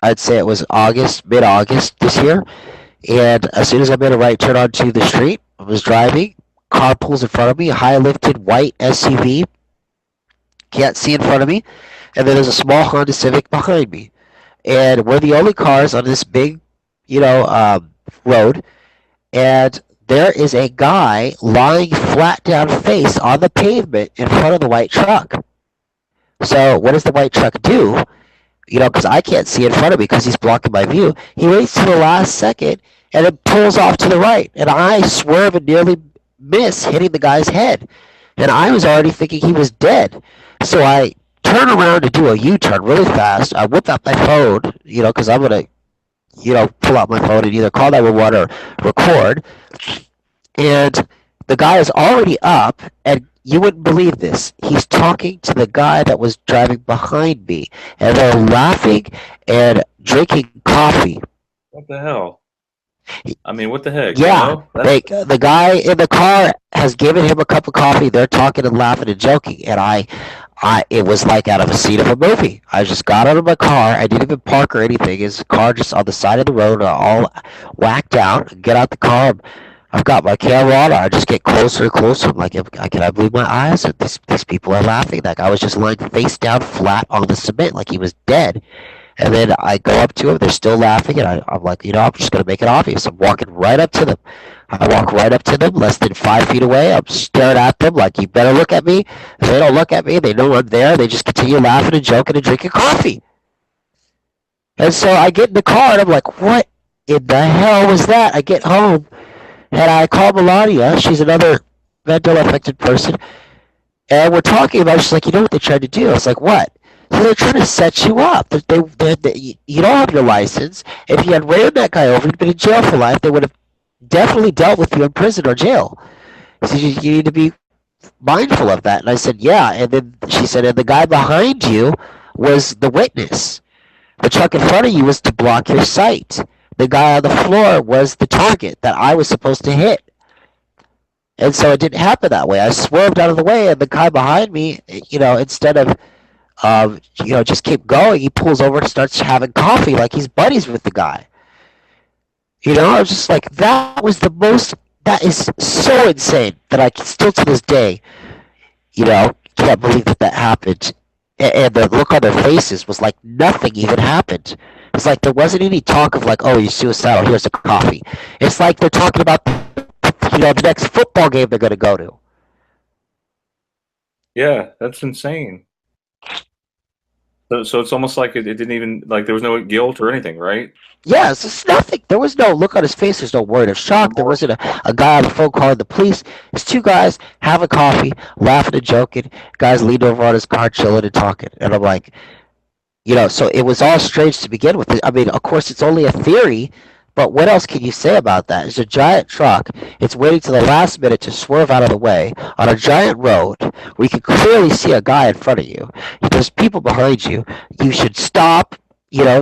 I'd say it was mid-August this year, and as soon as I made a right turn onto the street, I was driving, car pulls in front of me, a high-lifted white SUV, can't see in front of me, and then there's a small Honda Civic behind me. And we're the only cars on this big road, and there is a guy lying flat down face on the pavement in front of the white truck. So what does the white truck do? Because I can't see in front of me because he's blocking my view. He waits till the last second and then pulls off to the right, and I swerve and nearly miss hitting the guy's head. And I was already thinking he was dead. So I turn around to do a U-turn really fast. I whip out my phone, because I'm going to pull out my phone and either call 911 or record. And the guy is already up, and you wouldn't believe this. He's talking to the guy that was driving behind me, and they're laughing and drinking coffee. What the hell? I mean, what the heck? Yeah, the guy in the car has given him a cup of coffee. They're talking and laughing and joking, and I it was like out of a scene of a movie. I just got out of my car. I didn't even park or anything. It's a car just on the side of the road, all whacked out. Get out the car. I've got my camera on. I just get closer and closer. I'm like, can I believe my eyes? And these people are laughing. That guy was just lying face down flat on the cement like he was dead. And then I go up to him. They're still laughing. And I'm like, I'm just going to make it obvious. I'm walking right up to them. I walk right up to them, less than 5 feet away. I'm staring at them like, you better look at me. If they don't look at me, they know I'm there. They just continue laughing and joking and drinking coffee. And so I get in the car and I'm like, what in the hell was that? I get home and I call Melania. She's another Mandela affected person. And we're talking about it. She's like, you know what they tried to do? I was like, what? So they're trying to set you up. You don't have your license. If you had ran that guy over, you'd been in jail for life. They would have definitely dealt with you in prison or jail. So you need to be mindful of that. And I said, yeah. And then she said, and the guy behind you was the witness. The truck in front of you was to block your sight. The guy on the floor was the target that I was supposed to hit. And so it didn't happen that way. I swerved out of the way, and the guy behind me, instead of, just keep going, he pulls over and starts having coffee like he's buddies with the guy. I was just like, that is so insane that I still to this day, can't believe that happened. And the look on their faces was like nothing even happened. It's like there wasn't any talk of like, oh, you're suicidal, here's a coffee. It's like they're talking about, the next football game they're going to go to. Yeah, that's insane. So it's almost like it didn't even, like there was no guilt or anything, right? Yeah, it's nothing. There was no look on his face. There's no word of shock. There wasn't a guy on the phone calling the police. It's two guys having coffee, laughing and joking. Guys leaned over on his car, chilling and talking. And I'm like, so it was all strange to begin with. I mean, of course, it's only a theory, but what else can you say about that? It's a giant truck. It's waiting to the last minute to swerve out of the way on a giant road where you can clearly see a guy in front of you. There's people behind you. You should stop,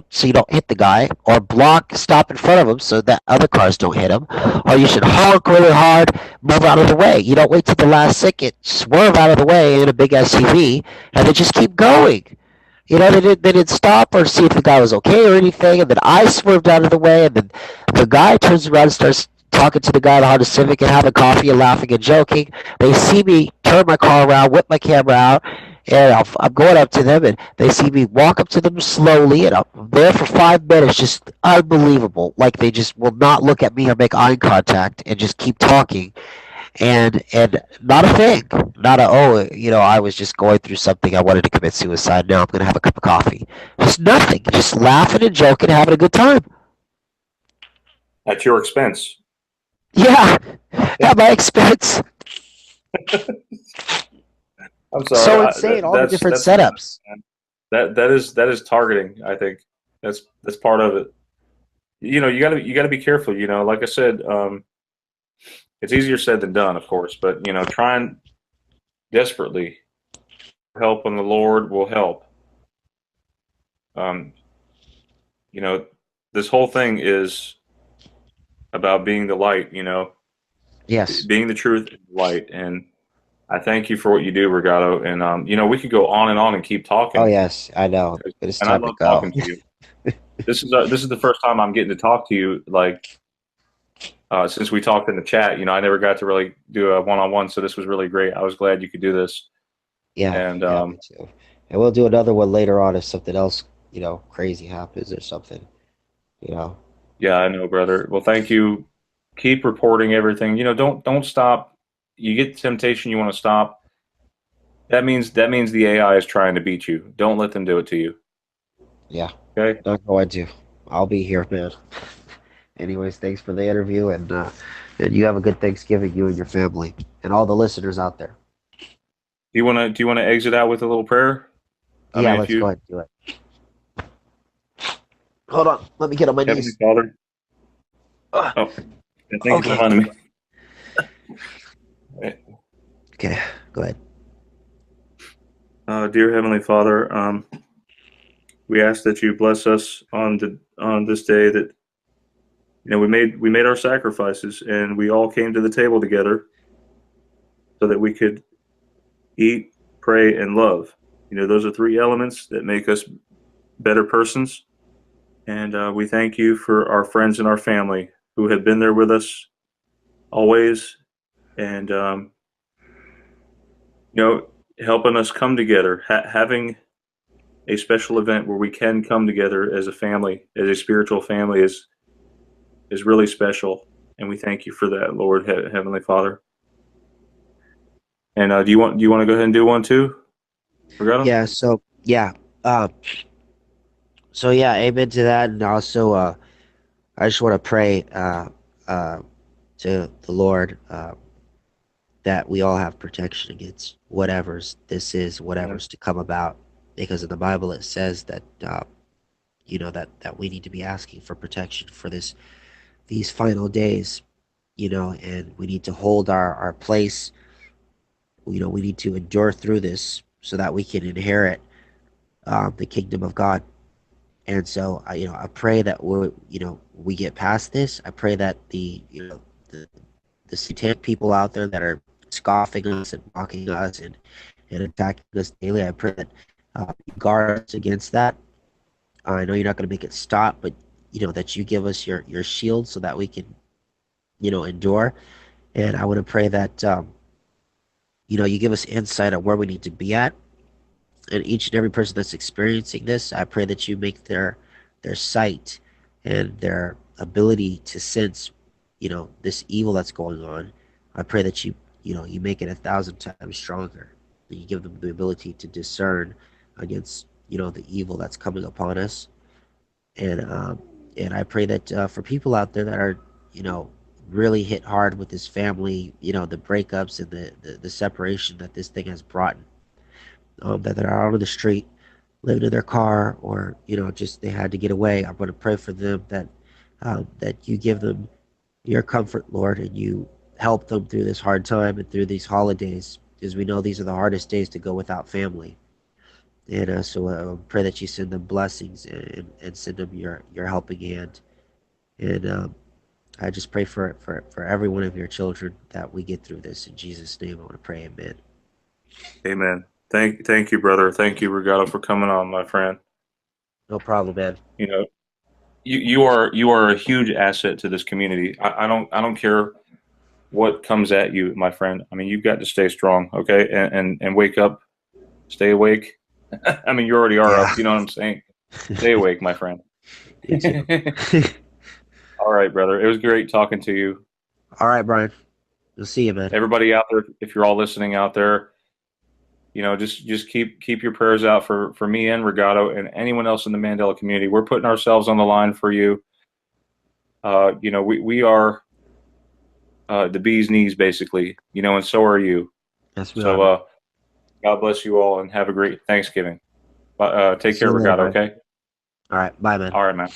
so you don't hit the guy, or stop in front of him so that other cars don't hit him, or you should honk really hard, move out of the way. You don't wait till the last second, swerve out of the way in a big SUV, and then just keep going. They didn't stop or see if the guy was okay or anything, and then I swerved out of the way, and then the guy turns around and starts talking to the guy in the Honda Civic and having coffee and laughing and joking. They see me turn my car around, whip my camera out, and I'm going up to them, and they see me walk up to them slowly, and I'm there for 5 minutes, just unbelievable. Like they just will not look at me or make eye contact and just keep talking. And not a thing, I was just going through something. I wanted to commit suicide. Now I'm going to have a cup of coffee. Just nothing. Just laughing and joking, having a good time. At your expense. Yeah, at my expense. I'm sorry. So insane. All the different setups. That is targeting. I think that's part of it. You got to be careful. Like I said. It's easier said than done, of course, but trying desperately help when the Lord will help. This whole thing is about being the light. Yes, being the truth and the light. And I thank you for what you do, Reggatto. And we could go on and keep talking. Oh yes, I know. It's time to go. Talking to you. This is the first time I'm getting to talk to you, like. Since we talked in the chat, I never got to really do a one-on-one, so this was really great. I was glad you could do this. Yeah, and me too. And we'll do another one later on if something else, crazy happens or something. Yeah, I know, brother. Well, thank you. Keep reporting everything. Don't stop. You get the temptation, you want to stop. That means the AI is trying to beat you. Don't let them do it to you. Yeah. Okay. Not going to. I'll be here, man. Anyways, thanks for the interview, and you have a good Thanksgiving, you and your family, and all the listeners out there. Do you want to exit out with a little prayer? Let's go ahead and do it. Hold on, let me get on my Heavenly knees. Father. Thank you for reminding me. Okay, go ahead. Dear Heavenly Father, we ask that you bless us on this day that. We made our sacrifices, and we all came to the table together so that we could eat, pray, and love. You know, those are three elements that make us better persons. And we thank you for our friends and our family who have been there with us always, and you know, helping us come together, having a special event where we can come together as a family, as a spiritual family, is really special. And we thank you for that, Lord, Heavenly Father. And do you want to go ahead and do one too, Reggatto? Yeah, so yeah. Um so yeah, amen to that. And also I just want to pray uh to the Lord that we all have protection against whatever's this is, Amen. whatever's to come about. Because in the Bible it says that that we need to be asking for protection for these final days, and we need to hold our place. We need to endure through this so that we can inherit the kingdom of God. And so I pray that we get past this. I pray that the satanic people out there that are scoffing us and mocking us and attacking us daily, I pray that you guard us against that. I know you're not going to make it stop, but that you give us your shield so that we can endure. And I want to pray that you give us insight on where we need to be at. And each and every person that's experiencing this, I pray that you make their sight and their ability to sense, this evil that's going on. I pray that you make it 1,000 times stronger. That you give them the ability to discern against, the evil that's coming upon us. And I pray that for people out there that are, really hit hard with this family, the breakups and the separation that this thing has brought, that they're out on the street living in their car, or just they had to get away. I'm going to pray for them that you give them your comfort, Lord, and you help them through this hard time and through these holidays, because we know these are the hardest days to go without family. And so pray that you send them blessings, and send them your helping hand. And I just pray for every one of your children that we get through this. In Jesus' name, I want to pray, amen. Amen. Thank you, brother. Thank you, Reggatto, for coming on, my friend. No problem, man. You know, you are a huge asset to this community. I don't care what comes at you, my friend. I mean, you've got to stay strong, okay, and wake up, stay awake. I mean, you already are Yeah, up. You know what I'm saying? Stay awake, my friend. you too. All right, brother. It was great talking to you. All right, Brian. We'll see you, man. Everybody out there, if you're all listening out there, just keep your prayers out for me and Reggatto and anyone else in the Mandela community. We're putting ourselves on the line for you. We are the bee's knees, basically. And so are you. Yes, we are, So man. God bless you all and have a great Thanksgiving. Take See care, you later, Reggatto. Brian. Okay. All right, bye, man. All right, man.